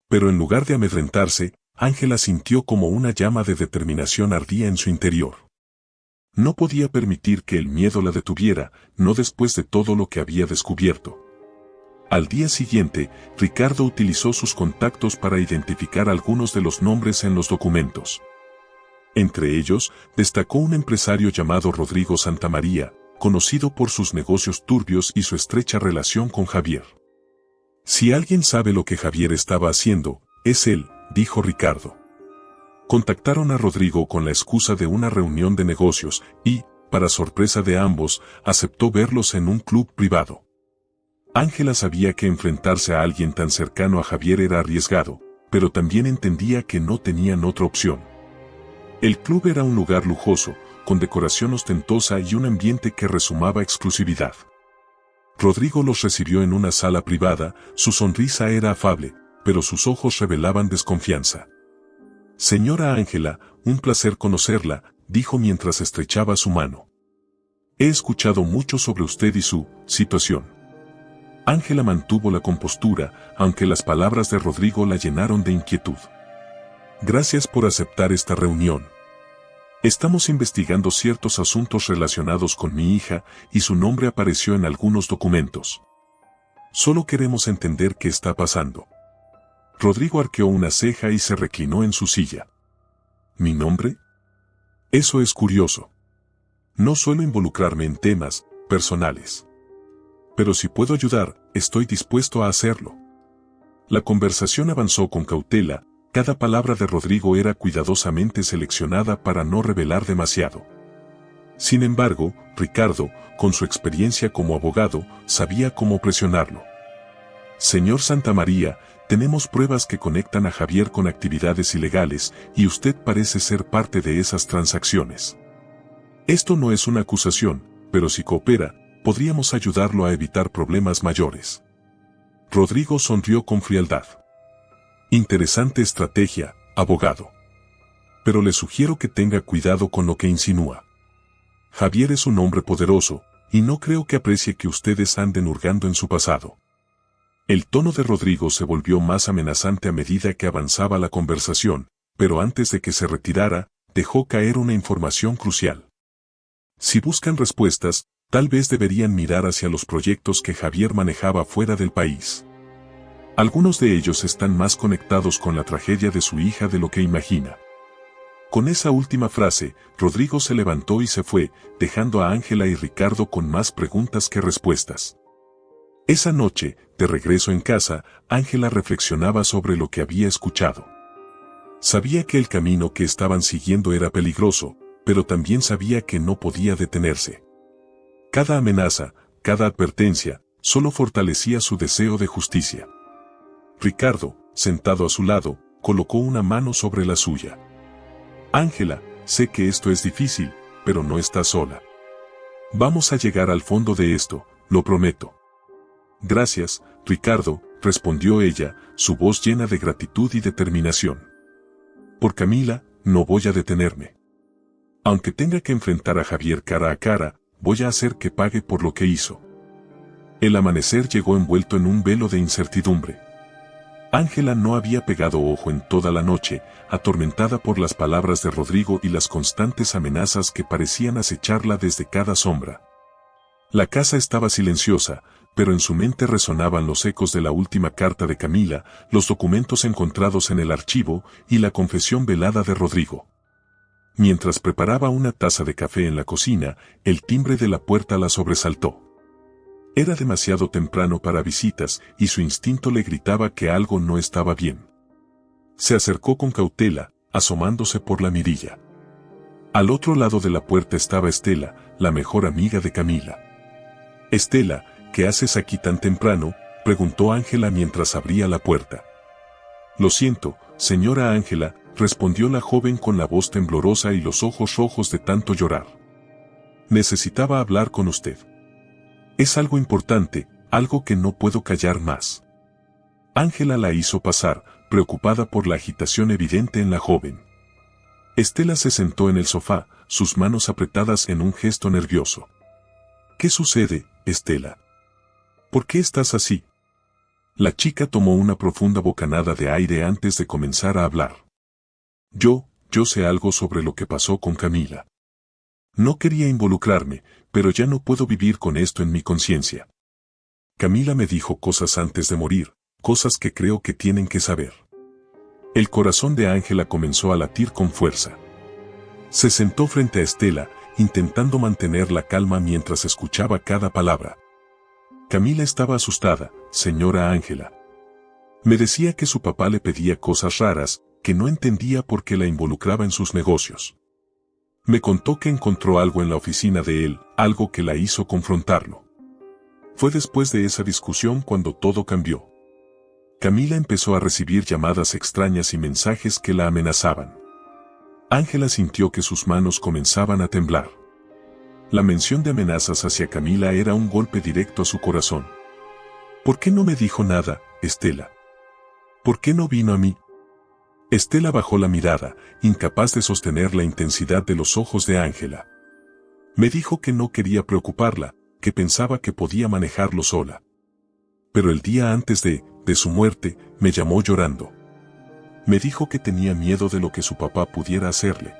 Pero en lugar de amedrentarse, Ángela sintió como una llama de determinación ardía en su interior. No podía permitir que el miedo la detuviera, no después de todo lo que había descubierto. Al día siguiente, Ricardo utilizó sus contactos para identificar algunos de los nombres en los documentos. Entre ellos, destacó un empresario llamado Rodrigo Santamaría, conocido por sus negocios turbios y su estrecha relación con Javier. «Si alguien sabe lo que Javier estaba haciendo, es él», dijo Ricardo. Contactaron a Rodrigo con la excusa de una reunión de negocios y, para sorpresa de ambos, aceptó verlos en un club privado. Ángela sabía que enfrentarse a alguien tan cercano a Javier era arriesgado, pero también entendía que no tenían otra opción. El club era un lugar lujoso, con decoración ostentosa y un ambiente que rezumaba exclusividad. Rodrigo los recibió en una sala privada, su sonrisa era afable, pero sus ojos revelaban desconfianza. «Señora Ángela, un placer conocerla», dijo mientras estrechaba su mano. «He escuchado mucho sobre usted y su situación». Ángela mantuvo la compostura, aunque las palabras de Rodrigo la llenaron de inquietud. «Gracias por aceptar esta reunión. Estamos investigando ciertos asuntos relacionados con mi hija y su nombre apareció en algunos documentos. Solo queremos entender qué está pasando». Rodrigo arqueó una ceja y se reclinó en su silla. ¿Mi nombre? Eso es curioso. No suelo involucrarme en temas personales. Pero si puedo ayudar, estoy dispuesto a hacerlo. La conversación avanzó con cautela, cada palabra de Rodrigo era cuidadosamente seleccionada para no revelar demasiado. Sin embargo, Ricardo, con su experiencia como abogado, sabía cómo presionarlo. «Señor Santamaría, Tenemos pruebas que conectan a Javier con actividades ilegales y usted parece ser parte de esas transacciones. Esto no es una acusación, pero si coopera, podríamos ayudarlo a evitar problemas mayores. Rodrigo sonrió con frialdad. Interesante estrategia, abogado. Pero le sugiero que tenga cuidado con lo que insinúa. Javier es un hombre poderoso, y no creo que aprecie que ustedes anden hurgando en su pasado. El tono de Rodrigo se volvió más amenazante a medida que avanzaba la conversación, pero antes de que se retirara, dejó caer una información crucial. Si buscan respuestas, tal vez deberían mirar hacia los proyectos que Javier manejaba fuera del país. Algunos de ellos están más conectados con la tragedia de su hija de lo que imagina. Con esa última frase, Rodrigo se levantó y se fue, dejando a Ángela y Ricardo con más preguntas que respuestas. Esa noche, de regreso en casa, Ángela reflexionaba sobre lo que había escuchado. Sabía que el camino que estaban siguiendo era peligroso, pero también sabía que no podía detenerse. Cada amenaza, cada advertencia, solo fortalecía su deseo de justicia. Ricardo, sentado a su lado, colocó una mano sobre la suya. Ángela, sé que esto es difícil, pero no estás sola. Vamos a llegar al fondo de esto, lo prometo. Gracias, Ricardo, respondió ella, su voz llena de gratitud y determinación. Por Camila, no voy a detenerme. Aunque tenga que enfrentar a Javier cara a cara, voy a hacer que pague por lo que hizo. El amanecer llegó envuelto en un velo de incertidumbre. Ángela no había pegado ojo en toda la noche, atormentada por las palabras de Rodrigo y las constantes amenazas que parecían acecharla desde cada sombra. La casa estaba silenciosa, pero en su mente resonaban los ecos de la última carta de Camila, los documentos encontrados en el archivo y la confesión velada de Rodrigo. Mientras preparaba una taza de café en la cocina, el timbre de la puerta la sobresaltó. Era demasiado temprano para visitas y su instinto le gritaba que algo no estaba bien. Se acercó con cautela, asomándose por la mirilla. Al otro lado de la puerta estaba Estela, la mejor amiga de Camila. Estela, ¿qué haces aquí tan temprano?, preguntó Ángela mientras abría la puerta. Lo siento, señora Ángela, respondió la joven con la voz temblorosa y los ojos rojos de tanto llorar. Necesitaba hablar con usted. Es algo importante, algo que no puedo callar más. Ángela la hizo pasar, preocupada por la agitación evidente en la joven. Estela se sentó en el sofá, sus manos apretadas en un gesto nervioso. ¿Qué sucede, Estela? ¿Por qué estás así? La chica tomó una profunda bocanada de aire antes de comenzar a hablar. Yo sé algo sobre lo que pasó con Camila. No quería involucrarme, pero ya no puedo vivir con esto en mi conciencia. Camila me dijo cosas antes de morir, cosas que creo que tienen que saber. El corazón de Ángela comenzó a latir con fuerza. Se sentó frente a Estela, intentando mantener la calma mientras escuchaba cada palabra. Camila estaba asustada, señora Ángela. Me decía que su papá le pedía cosas raras, que no entendía por qué la involucraba en sus negocios. Me contó que encontró algo en la oficina de él, algo que la hizo confrontarlo. Fue después de esa discusión cuando todo cambió. Camila empezó a recibir llamadas extrañas y mensajes que la amenazaban. Ángela sintió que sus manos comenzaban a temblar. La mención de amenazas hacia Camila era un golpe directo a su corazón. ¿Por qué no me dijo nada, Estela? ¿Por qué no vino a mí? Estela bajó la mirada, incapaz de sostener la intensidad de los ojos de Ángela. Me dijo que no quería preocuparla, que pensaba que podía manejarlo sola. Pero el día antes de su muerte, me llamó llorando. Me dijo que tenía miedo de lo que su papá pudiera hacerle.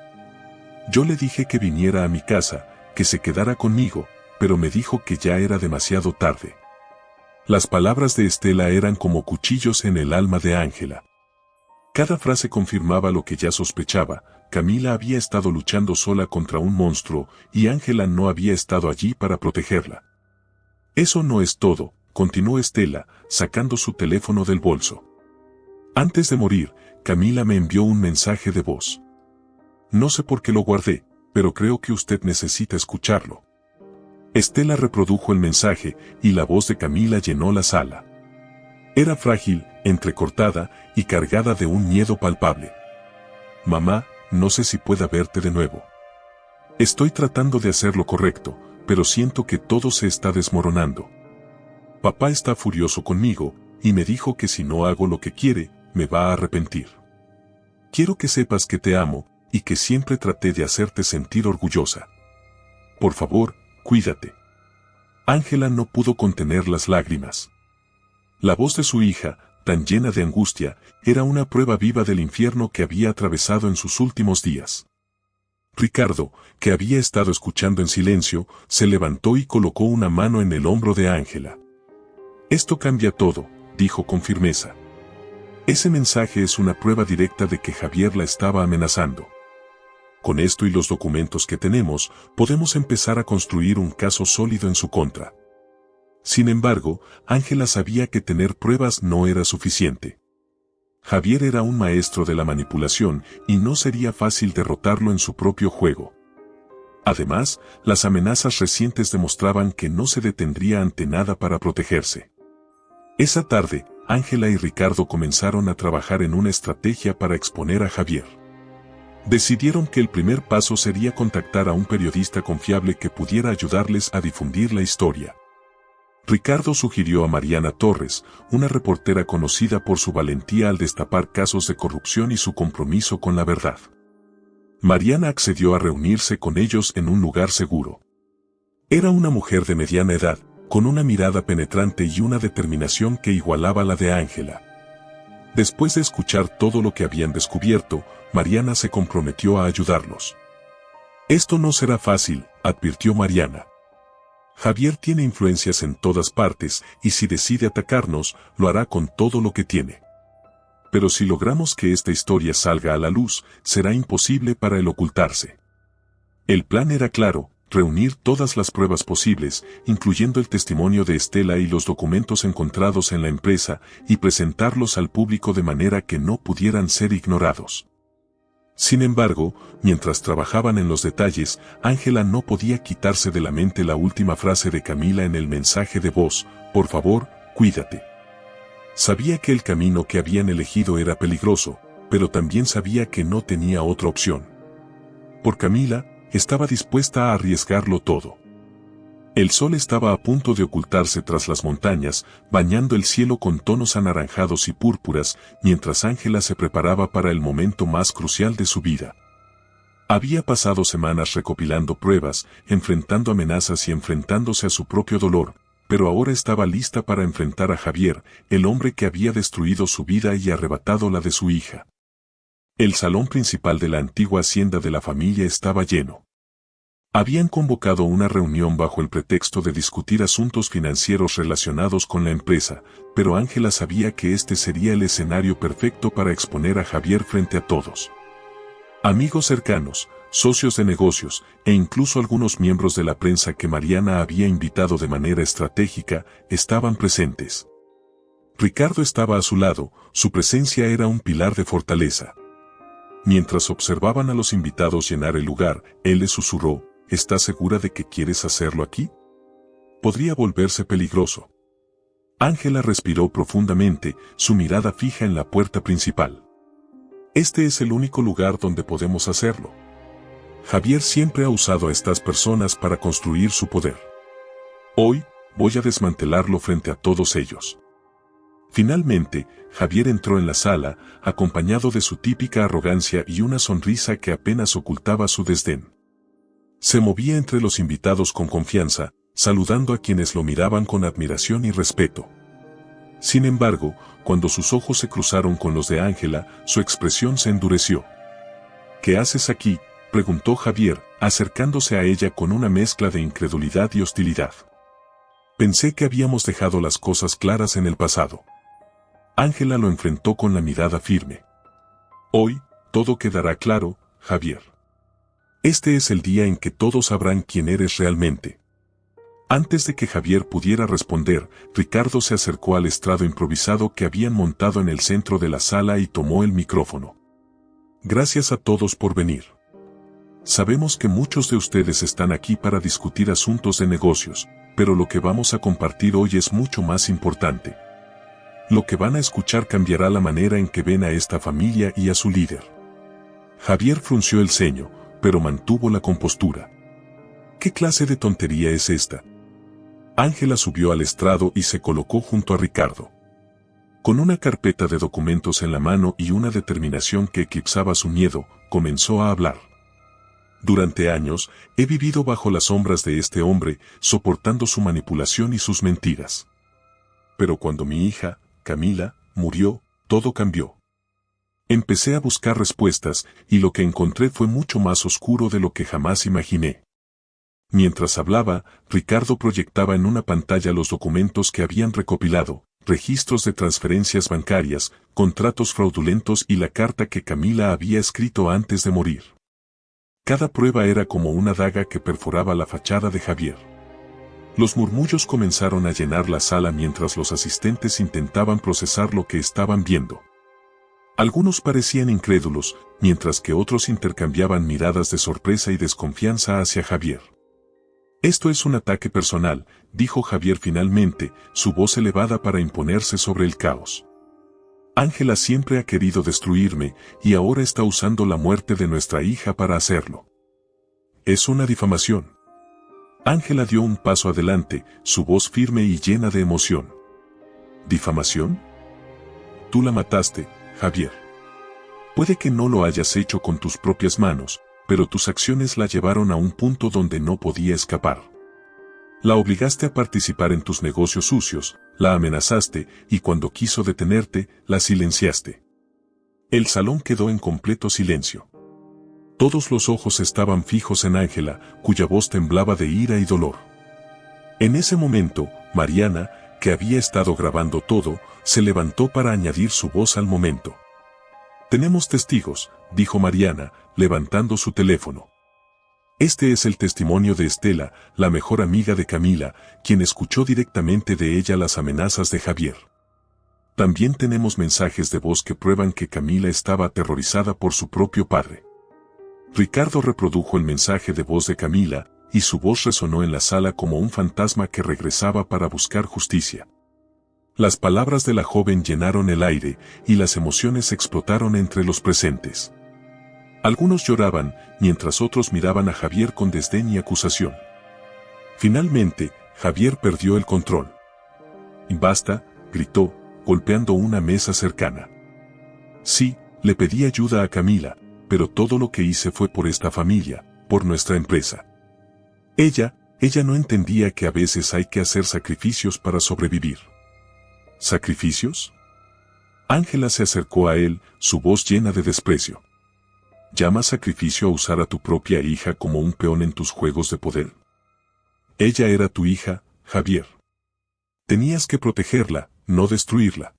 Yo le dije que viniera a mi casa, que se quedara conmigo, pero me dijo que ya era demasiado tarde. Las palabras de Estela eran como cuchillos en el alma de Ángela. Cada frase confirmaba lo que ya sospechaba: Camila había estado luchando sola contra un monstruo, y Ángela no había estado allí para protegerla. Eso no es todo, continuó Estela, sacando su teléfono del bolso. Antes de morir, Camila me envió un mensaje de voz. No sé por qué lo guardé, pero creo que usted necesita escucharlo. Estela reprodujo el mensaje, y la voz de Camila llenó la sala. Era frágil, entrecortada y cargada de un miedo palpable. Mamá, no sé si pueda verte de nuevo. Estoy tratando de hacer lo correcto, pero siento que todo se está desmoronando. Papá está furioso conmigo, y me dijo que si no hago lo que quiere, me va a arrepentir. Quiero que sepas que te amo, y que siempre traté de hacerte sentir orgullosa. Por favor, cuídate. Ángela no pudo contener las lágrimas. La voz de su hija, tan llena de angustia, era una prueba viva del infierno que había atravesado en sus últimos días. Ricardo, que había estado escuchando en silencio, se levantó y colocó una mano en el hombro de Ángela. Esto cambia todo, dijo con firmeza. Ese mensaje es una prueba directa de que Javier la estaba amenazando. Con esto y los documentos que tenemos, podemos empezar a construir un caso sólido en su contra. Sin embargo, Ángela sabía que tener pruebas no era suficiente. Javier era un maestro de la manipulación y no sería fácil derrotarlo en su propio juego. Además, las amenazas recientes demostraban que no se detendría ante nada para protegerse. Esa tarde, Ángela y Ricardo comenzaron a trabajar en una estrategia para exponer a Javier. Decidieron que el primer paso sería contactar a un periodista confiable que pudiera ayudarles a difundir la historia. Ricardo sugirió a Mariana Torres, una reportera conocida por su valentía al destapar casos de corrupción y su compromiso con la verdad. Mariana accedió a reunirse con ellos en un lugar seguro. Era una mujer de mediana edad, con una mirada penetrante y una determinación que igualaba la de Ángela. Después de escuchar todo lo que habían descubierto, Mariana se comprometió a ayudarlos. Esto no será fácil, advirtió Mariana. Javier tiene influencias en todas partes y si decide atacarnos, lo hará con todo lo que tiene. Pero si logramos que esta historia salga a la luz, será imposible para él ocultarse. El plan era claro, reunir todas las pruebas posibles, incluyendo el testimonio de Estela y los documentos encontrados en la empresa, y presentarlos al público de manera que no pudieran ser ignorados. Sin embargo, mientras trabajaban en los detalles, Ángela no podía quitarse de la mente la última frase de Camila en el mensaje de voz: por favor, cuídate. Sabía que el camino que habían elegido era peligroso, pero también sabía que no tenía otra opción. Por Camila, estaba dispuesta a arriesgarlo todo. El sol estaba a punto de ocultarse tras las montañas, bañando el cielo con tonos anaranjados y púrpuras, mientras Ángela se preparaba para el momento más crucial de su vida. Había pasado semanas recopilando pruebas, enfrentando amenazas y enfrentándose a su propio dolor, pero ahora estaba lista para enfrentar a Javier, el hombre que había destruido su vida y arrebatado la de su hija. El salón principal de la antigua hacienda de la familia estaba lleno. Habían convocado una reunión bajo el pretexto de discutir asuntos financieros relacionados con la empresa, pero Ángela sabía que este sería el escenario perfecto para exponer a Javier frente a todos. Amigos cercanos, socios de negocios, e incluso algunos miembros de la prensa que Mariana había invitado de manera estratégica, estaban presentes. Ricardo estaba a su lado, su presencia era un pilar de fortaleza. Mientras observaban a los invitados llenar el lugar, él le susurró: ¿estás segura de que quieres hacerlo aquí? Podría volverse peligroso. Ángela respiró profundamente, su mirada fija en la puerta principal. Este es el único lugar donde podemos hacerlo. Javier siempre ha usado a estas personas para construir su poder. Hoy, voy a desmantelarlo frente a todos ellos. Finalmente, Javier entró en la sala, acompañado de su típica arrogancia y una sonrisa que apenas ocultaba su desdén. Se movía entre los invitados con confianza, saludando a quienes lo miraban con admiración y respeto. Sin embargo, cuando sus ojos se cruzaron con los de Ángela, su expresión se endureció. ¿Qué haces aquí?, preguntó Javier, acercándose a ella con una mezcla de incredulidad y hostilidad. Pensé que habíamos dejado las cosas claras en el pasado. Ángela lo enfrentó con la mirada firme. Hoy, todo quedará claro, Javier. Este es el día en que todos sabrán quién eres realmente. Antes de que Javier pudiera responder, Ricardo se acercó al estrado improvisado que habían montado en el centro de la sala y tomó el micrófono. Gracias a todos por venir. Sabemos que muchos de ustedes están aquí para discutir asuntos de negocios, pero lo que vamos a compartir hoy es mucho más importante. Lo que van a escuchar cambiará la manera en que ven a esta familia y a su líder. Javier frunció el ceño, pero mantuvo la compostura. ¿Qué clase de tontería es esta? Ángela subió al estrado y se colocó junto a Ricardo. Con una carpeta de documentos en la mano y una determinación que eclipsaba su miedo, comenzó a hablar. Durante años, he vivido bajo las sombras de este hombre, soportando su manipulación y sus mentiras. Pero cuando mi hija, Camila, murió, todo cambió. Empecé a buscar respuestas, y lo que encontré fue mucho más oscuro de lo que jamás imaginé. Mientras hablaba, Ricardo proyectaba en una pantalla los documentos que habían recopilado, registros de transferencias bancarias, contratos fraudulentos y la carta que Camila había escrito antes de morir. Cada prueba era como una daga que perforaba la fachada de Javier. Los murmullos comenzaron a llenar la sala mientras los asistentes intentaban procesar lo que estaban viendo. Algunos parecían incrédulos, mientras que otros intercambiaban miradas de sorpresa y desconfianza hacia Javier. Esto es un ataque personal, dijo Javier finalmente, su voz elevada para imponerse sobre el caos. Ángela siempre ha querido destruirme, y ahora está usando la muerte de nuestra hija para hacerlo. Es una difamación. Ángela dio un paso adelante, su voz firme y llena de emoción. ¿Difamación? Tú la mataste, Javier. Puede que no lo hayas hecho con tus propias manos, pero tus acciones la llevaron a un punto donde no podía escapar. La obligaste a participar en tus negocios sucios, la amenazaste, y cuando quiso detenerte, la silenciaste. El salón quedó en completo silencio. Todos los ojos estaban fijos en Ángela, cuya voz temblaba de ira y dolor. En ese momento, Mariana, que había estado grabando todo, se levantó para añadir su voz al momento. Tenemos testigos, dijo Mariana, levantando su teléfono. Este es el testimonio de Estela, la mejor amiga de Camila, quien escuchó directamente de ella las amenazas de Javier. También tenemos mensajes de voz que prueban que Camila estaba aterrorizada por su propio padre. Ricardo reprodujo el mensaje de voz de Camila, y su voz resonó en la sala como un fantasma que regresaba para buscar justicia. Las palabras de la joven llenaron el aire, y las emociones explotaron entre los presentes. Algunos lloraban, mientras otros miraban a Javier con desdén y acusación. Finalmente, Javier perdió el control. «Basta», gritó, golpeando una mesa cercana. «Sí, le pedí ayuda a Camila, pero todo lo que hice fue por esta familia, por nuestra empresa. Ella no entendía que a veces hay que hacer sacrificios para sobrevivir». ¿Sacrificios? Ángela se acercó a él, su voz llena de desprecio. ¿Llamas sacrificio a usar a tu propia hija como un peón en tus juegos de poder? Ella era tu hija, Javier. Tenías que protegerla, no destruirla.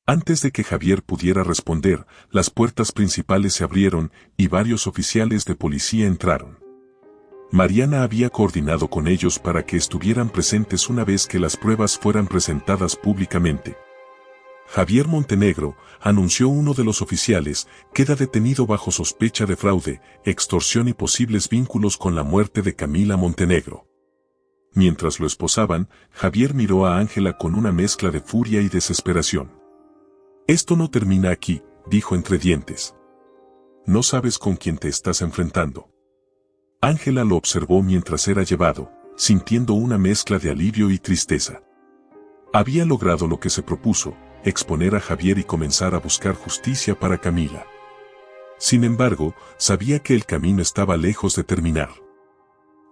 Antes de que Javier pudiera responder, las puertas principales se abrieron y varios oficiales de policía entraron. Mariana había coordinado con ellos para que estuvieran presentes una vez que las pruebas fueran presentadas públicamente. Javier Montenegro, anunció uno de los oficiales, queda detenido bajo sospecha de fraude, extorsión y posibles vínculos con la muerte de Camila Montenegro. Mientras lo esposaban, Javier miró a Ángela con una mezcla de furia y desesperación. «Esto no termina aquí», dijo entre dientes. «No sabes con quién te estás enfrentando». Ángela lo observó mientras era llevado, sintiendo una mezcla de alivio y tristeza. Había logrado lo que se propuso, exponer a Javier y comenzar a buscar justicia para Camila. Sin embargo, sabía que el camino estaba lejos de terminar.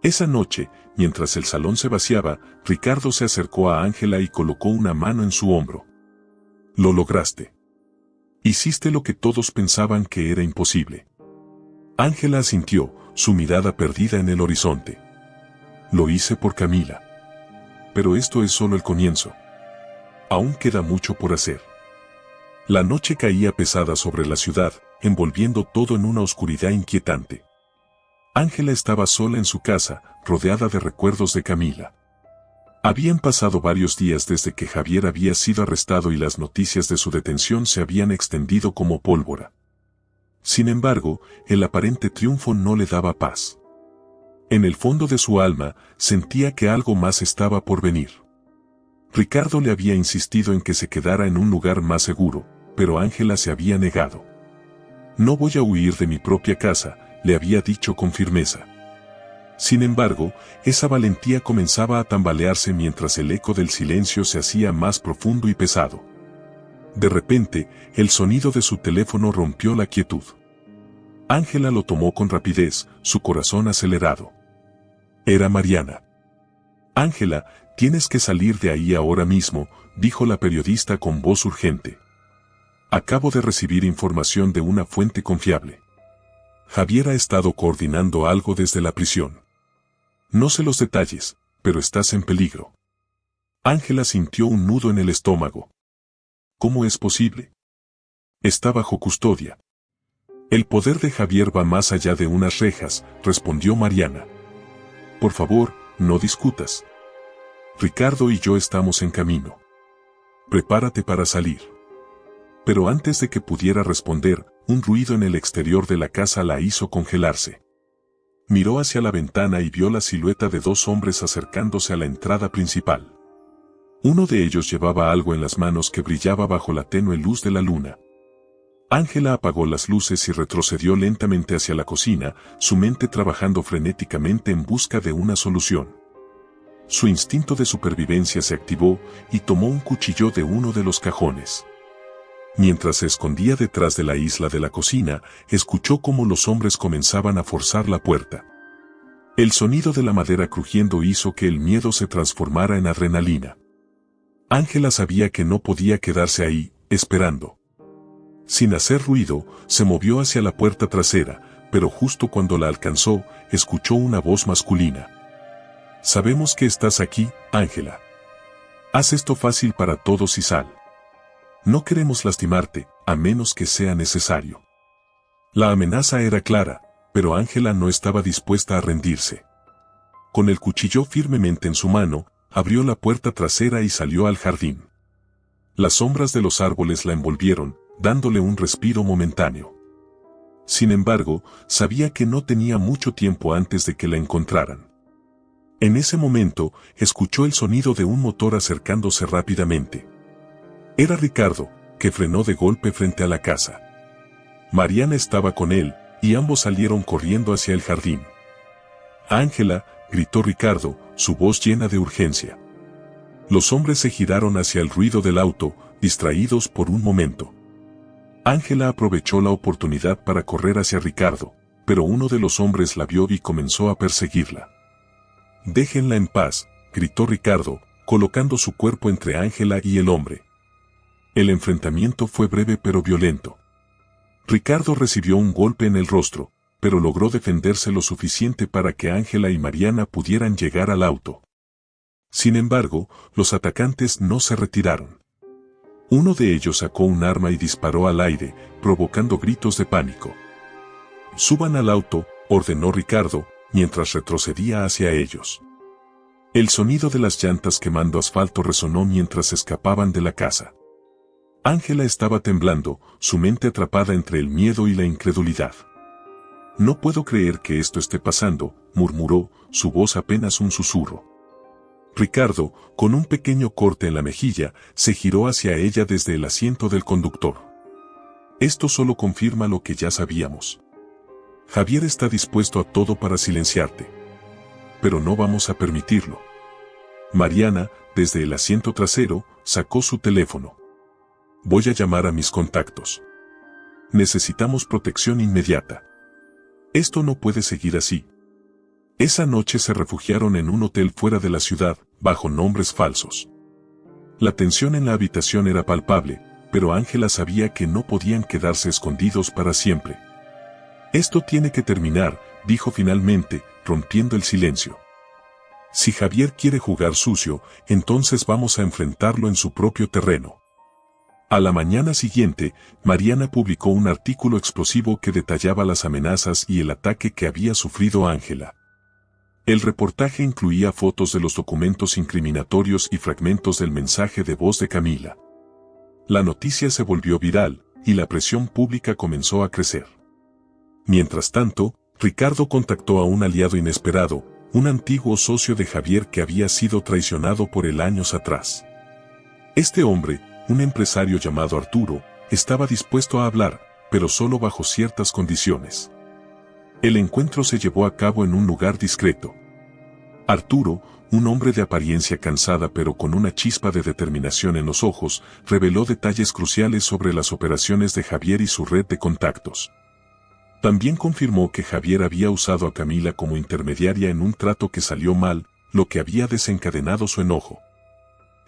Esa noche, mientras el salón se vaciaba, Ricardo se acercó a Ángela y colocó una mano en su hombro. «Lo lograste. Hiciste lo que todos pensaban que era imposible». Ángela asintió, su mirada perdida en el horizonte. «Lo hice por Camila. Pero esto es solo el comienzo. Aún queda mucho por hacer». La noche caía pesada sobre la ciudad, envolviendo todo en una oscuridad inquietante. Ángela estaba sola en su casa, rodeada de recuerdos de Camila. Habían pasado varios días desde que Javier había sido arrestado y las noticias de su detención se habían extendido como pólvora. Sin embargo, el aparente triunfo no le daba paz. En el fondo de su alma, sentía que algo más estaba por venir. Ricardo le había insistido en que se quedara en un lugar más seguro, pero Ángela se había negado. No voy a huir de mi propia casa, le había dicho con firmeza. Sin embargo, esa valentía comenzaba a tambalearse mientras el eco del silencio se hacía más profundo y pesado. De repente, el sonido de su teléfono rompió la quietud. Ángela lo tomó con rapidez, su corazón acelerado. Era Mariana. Ángela, tienes que salir de ahí ahora mismo, dijo la periodista con voz urgente. Acabo de recibir información de una fuente confiable. Javier ha estado coordinando algo desde la prisión. No sé los detalles, pero estás en peligro. Ángela sintió un nudo en el estómago. ¿Cómo es posible? Está bajo custodia. El poder de Javier va más allá de unas rejas, respondió Mariana. Por favor, no discutas. Ricardo y yo estamos en camino. Prepárate para salir. Pero antes de que pudiera responder, un ruido en el exterior de la casa la hizo congelarse. Miró hacia la ventana y vio la silueta de dos hombres acercándose a la entrada principal. Uno de ellos llevaba algo en las manos que brillaba bajo la tenue luz de la luna. Ángela apagó las luces y retrocedió lentamente hacia la cocina, su mente trabajando frenéticamente en busca de una solución. Su instinto de supervivencia se activó y tomó un cuchillo de uno de los cajones. Mientras se escondía detrás de la isla de la cocina, escuchó cómo los hombres comenzaban a forzar la puerta. El sonido de la madera crujiendo hizo que el miedo se transformara en adrenalina. Ángela sabía que no podía quedarse ahí, esperando. Sin hacer ruido, se movió hacia la puerta trasera, pero justo cuando la alcanzó, escuchó una voz masculina. Sabemos que estás aquí, Ángela. Haz esto fácil para todos y sal. No queremos lastimarte, a menos que sea necesario. La amenaza era clara, pero Ángela no estaba dispuesta a rendirse. Con el cuchillo firmemente en su mano, abrió la puerta trasera y salió al jardín. Las sombras de los árboles la envolvieron, dándole un respiro momentáneo. Sin embargo, sabía que no tenía mucho tiempo antes de que la encontraran. En ese momento, escuchó el sonido de un motor acercándose rápidamente. Era Ricardo, que frenó de golpe frente a la casa. Mariana estaba con él, y ambos salieron corriendo hacia el jardín. «Ángela», gritó Ricardo, su voz llena de urgencia. Los hombres se giraron hacia el ruido del auto, distraídos por un momento. Ángela aprovechó la oportunidad para correr hacia Ricardo, pero uno de los hombres la vio y comenzó a perseguirla. «Déjenla en paz», gritó Ricardo, colocando su cuerpo entre Ángela y el hombre. El enfrentamiento fue breve pero violento. Ricardo recibió un golpe en el rostro, pero logró defenderse lo suficiente para que Ángela y Mariana pudieran llegar al auto. Sin embargo, los atacantes no se retiraron. Uno de ellos sacó un arma y disparó al aire, provocando gritos de pánico. «Suban al auto», ordenó Ricardo, mientras retrocedía hacia ellos. El sonido de las llantas quemando asfalto resonó mientras escapaban de la casa. Ángela estaba temblando, su mente atrapada entre el miedo y la incredulidad. «No puedo creer que esto esté pasando», murmuró, su voz apenas un susurro. Ricardo, con un pequeño corte en la mejilla, se giró hacia ella desde el asiento del conductor. «Esto solo confirma lo que ya sabíamos. Javier está dispuesto a todo para silenciarte. Pero no vamos a permitirlo». Mariana, desde el asiento trasero, sacó su teléfono. «Voy a llamar a mis contactos. Necesitamos protección inmediata. Esto no puede seguir así». Esa noche se refugiaron en un hotel fuera de la ciudad, bajo nombres falsos. La tensión en la habitación era palpable, pero Ángela sabía que no podían quedarse escondidos para siempre. «Esto tiene que terminar», dijo finalmente, rompiendo el silencio. «Si Javier quiere jugar sucio, entonces vamos a enfrentarlo en su propio terreno». A la mañana siguiente, Mariana publicó un artículo explosivo que detallaba las amenazas y el ataque que había sufrido Ángela. El reportaje incluía fotos de los documentos incriminatorios y fragmentos del mensaje de voz de Camila. La noticia se volvió viral, y la presión pública comenzó a crecer. Mientras tanto, Ricardo contactó a un aliado inesperado, un antiguo socio de Javier que había sido traicionado por él años atrás. Este hombre, un empresario llamado Arturo, estaba dispuesto a hablar, pero solo bajo ciertas condiciones. El encuentro se llevó a cabo en un lugar discreto. Arturo, un hombre de apariencia cansada pero con una chispa de determinación en los ojos, reveló detalles cruciales sobre las operaciones de Javier y su red de contactos. También confirmó que Javier había usado a Camila como intermediaria en un trato que salió mal, lo que había desencadenado su enojo.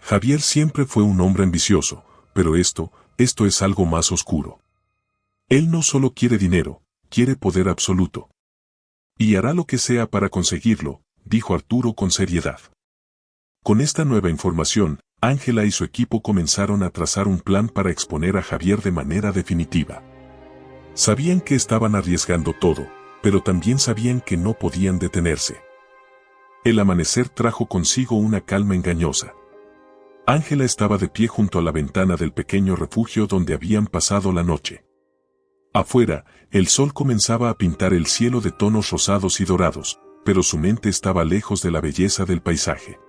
Javier siempre fue un hombre ambicioso, pero esto es algo más oscuro. Él no solo quiere dinero, quiere poder absoluto. Y hará lo que sea para conseguirlo, dijo Arturo con seriedad. Con esta nueva información, Ángela y su equipo comenzaron a trazar un plan para exponer a Javier de manera definitiva. Sabían que estaban arriesgando todo, pero también sabían que no podían detenerse. El amanecer trajo consigo una calma engañosa. Ángela estaba de pie junto a la ventana del pequeño refugio donde habían pasado la noche. Afuera, el sol comenzaba a pintar el cielo de tonos rosados y dorados, pero su mente estaba lejos de la belleza del paisaje.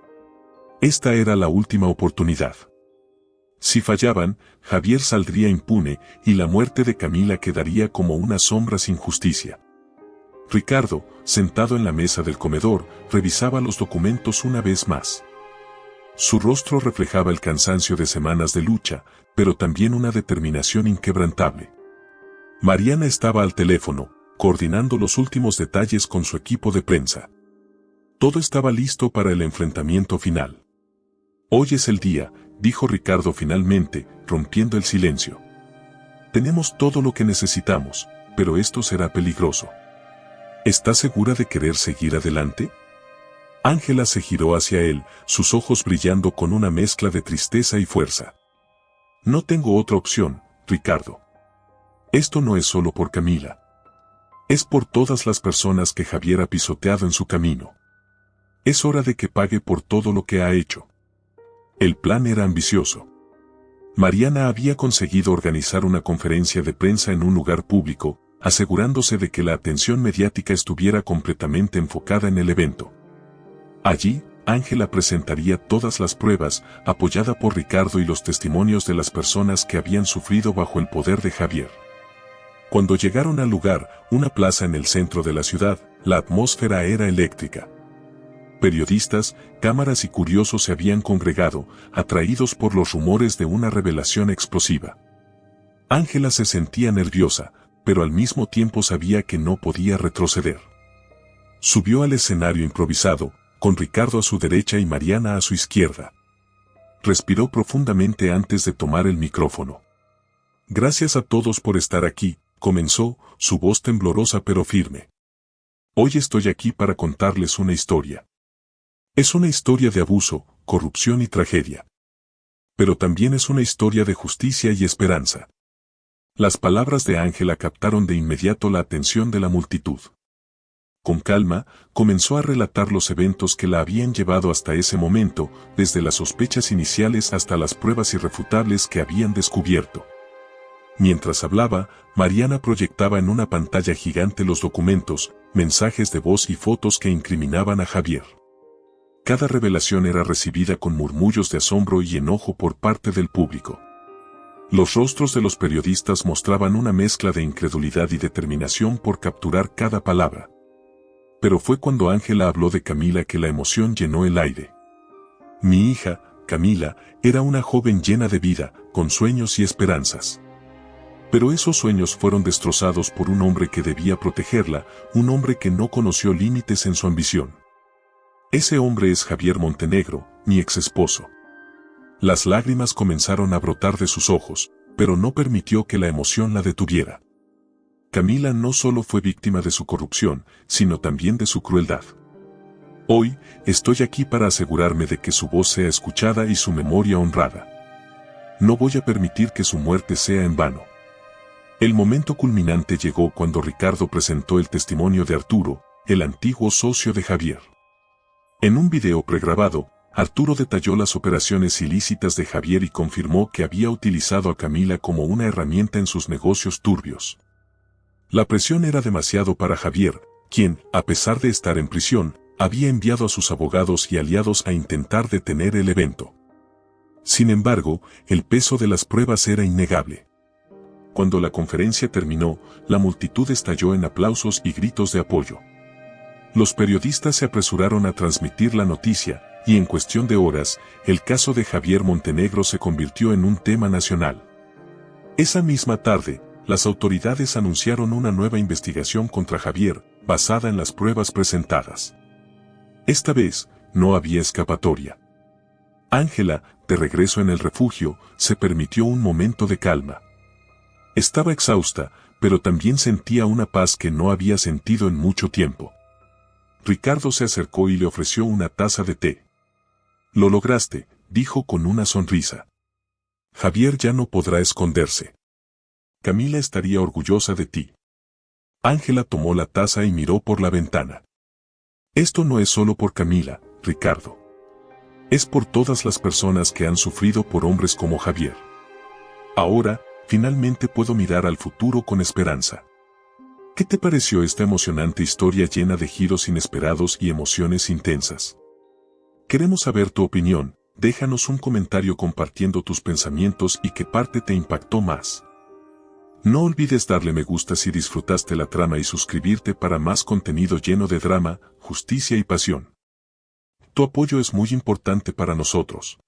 Esta era la última oportunidad. Si fallaban, Javier saldría impune y la muerte de Camila quedaría como una sombra sin justicia. Ricardo, sentado en la mesa del comedor, revisaba los documentos una vez más. Su rostro reflejaba el cansancio de semanas de lucha, pero también una determinación inquebrantable. Mariana estaba al teléfono, coordinando los últimos detalles con su equipo de prensa. Todo estaba listo para el enfrentamiento final. Hoy es el día, dijo Ricardo finalmente, rompiendo el silencio. Tenemos todo lo que necesitamos, pero esto será peligroso. ¿Estás segura de querer seguir adelante? Ángela se giró hacia él, sus ojos brillando con una mezcla de tristeza y fuerza. No tengo otra opción, Ricardo. Esto no es solo por Camila. Es por todas las personas que Javier ha pisoteado en su camino. Es hora de que pague por todo lo que ha hecho. El plan era ambicioso. Mariana había conseguido organizar una conferencia de prensa en un lugar público, asegurándose de que la atención mediática estuviera completamente enfocada en el evento. Allí, Ángela presentaría todas las pruebas, apoyada por Ricardo y los testimonios de las personas que habían sufrido bajo el poder de Javier. Cuando llegaron al lugar, una plaza en el centro de la ciudad, la atmósfera era eléctrica. Periodistas, cámaras y curiosos se habían congregado, atraídos por los rumores de una revelación explosiva. Ángela se sentía nerviosa, pero al mismo tiempo sabía que no podía retroceder. Subió al escenario improvisado, con Ricardo a su derecha y Mariana a su izquierda. Respiró profundamente antes de tomar el micrófono. Gracias a todos por estar aquí, comenzó, su voz temblorosa pero firme. Hoy estoy aquí para contarles una historia. Es una historia de abuso, corrupción y tragedia. Pero también es una historia de justicia y esperanza. Las palabras de Ángela captaron de inmediato la atención de la multitud. Con calma, comenzó a relatar los eventos que la habían llevado hasta ese momento, desde las sospechas iniciales hasta las pruebas irrefutables que habían descubierto. Mientras hablaba, Mariana proyectaba en una pantalla gigante los documentos, mensajes de voz y fotos que incriminaban a Javier. Cada revelación era recibida con murmullos de asombro y enojo por parte del público. Los rostros de los periodistas mostraban una mezcla de incredulidad y determinación por capturar cada palabra. Pero fue cuando Ángela habló de Camila que la emoción llenó el aire. Mi hija, Camila, era una joven llena de vida, con sueños y esperanzas. Pero esos sueños fueron destrozados por un hombre que debía protegerla, un hombre que no conoció límites en su ambición. Ese hombre es Javier Montenegro, mi exesposo. Las lágrimas comenzaron a brotar de sus ojos, pero no permitió que la emoción la detuviera. Camila no solo fue víctima de su corrupción, sino también de su crueldad. Hoy, estoy aquí para asegurarme de que su voz sea escuchada y su memoria honrada. No voy a permitir que su muerte sea en vano. El momento culminante llegó cuando Ricardo presentó el testimonio de Arturo, el antiguo socio de Javier. En un video pregrabado, Arturo detalló las operaciones ilícitas de Javier y confirmó que había utilizado a Camila como una herramienta en sus negocios turbios. La presión era demasiado para Javier, quien, a pesar de estar en prisión, había enviado a sus abogados y aliados a intentar detener el evento. Sin embargo, el peso de las pruebas era innegable. Cuando la conferencia terminó, la multitud estalló en aplausos y gritos de apoyo. Los periodistas se apresuraron a transmitir la noticia, y en cuestión de horas, el caso de Javier Montenegro se convirtió en un tema nacional. Esa misma tarde, las autoridades anunciaron una nueva investigación contra Javier, basada en las pruebas presentadas. Esta vez, no había escapatoria. Ángela, de regreso en el refugio, se permitió un momento de calma. Estaba exhausta, pero también sentía una paz que no había sentido en mucho tiempo. Ricardo se acercó y le ofreció una taza de té. «Lo lograste», dijo con una sonrisa. «Javier ya no podrá esconderse. Camila estaría orgullosa de ti». Ángela tomó la taza y miró por la ventana. «Esto no es solo por Camila, Ricardo. Es por todas las personas que han sufrido por hombres como Javier. Ahora, finalmente puedo mirar al futuro con esperanza». ¿Qué te pareció esta emocionante historia llena de giros inesperados y emociones intensas? Queremos saber tu opinión, déjanos un comentario compartiendo tus pensamientos y qué parte te impactó más. No olvides darle me gusta si disfrutaste la trama y suscribirte para más contenido lleno de drama, justicia y pasión. Tu apoyo es muy importante para nosotros.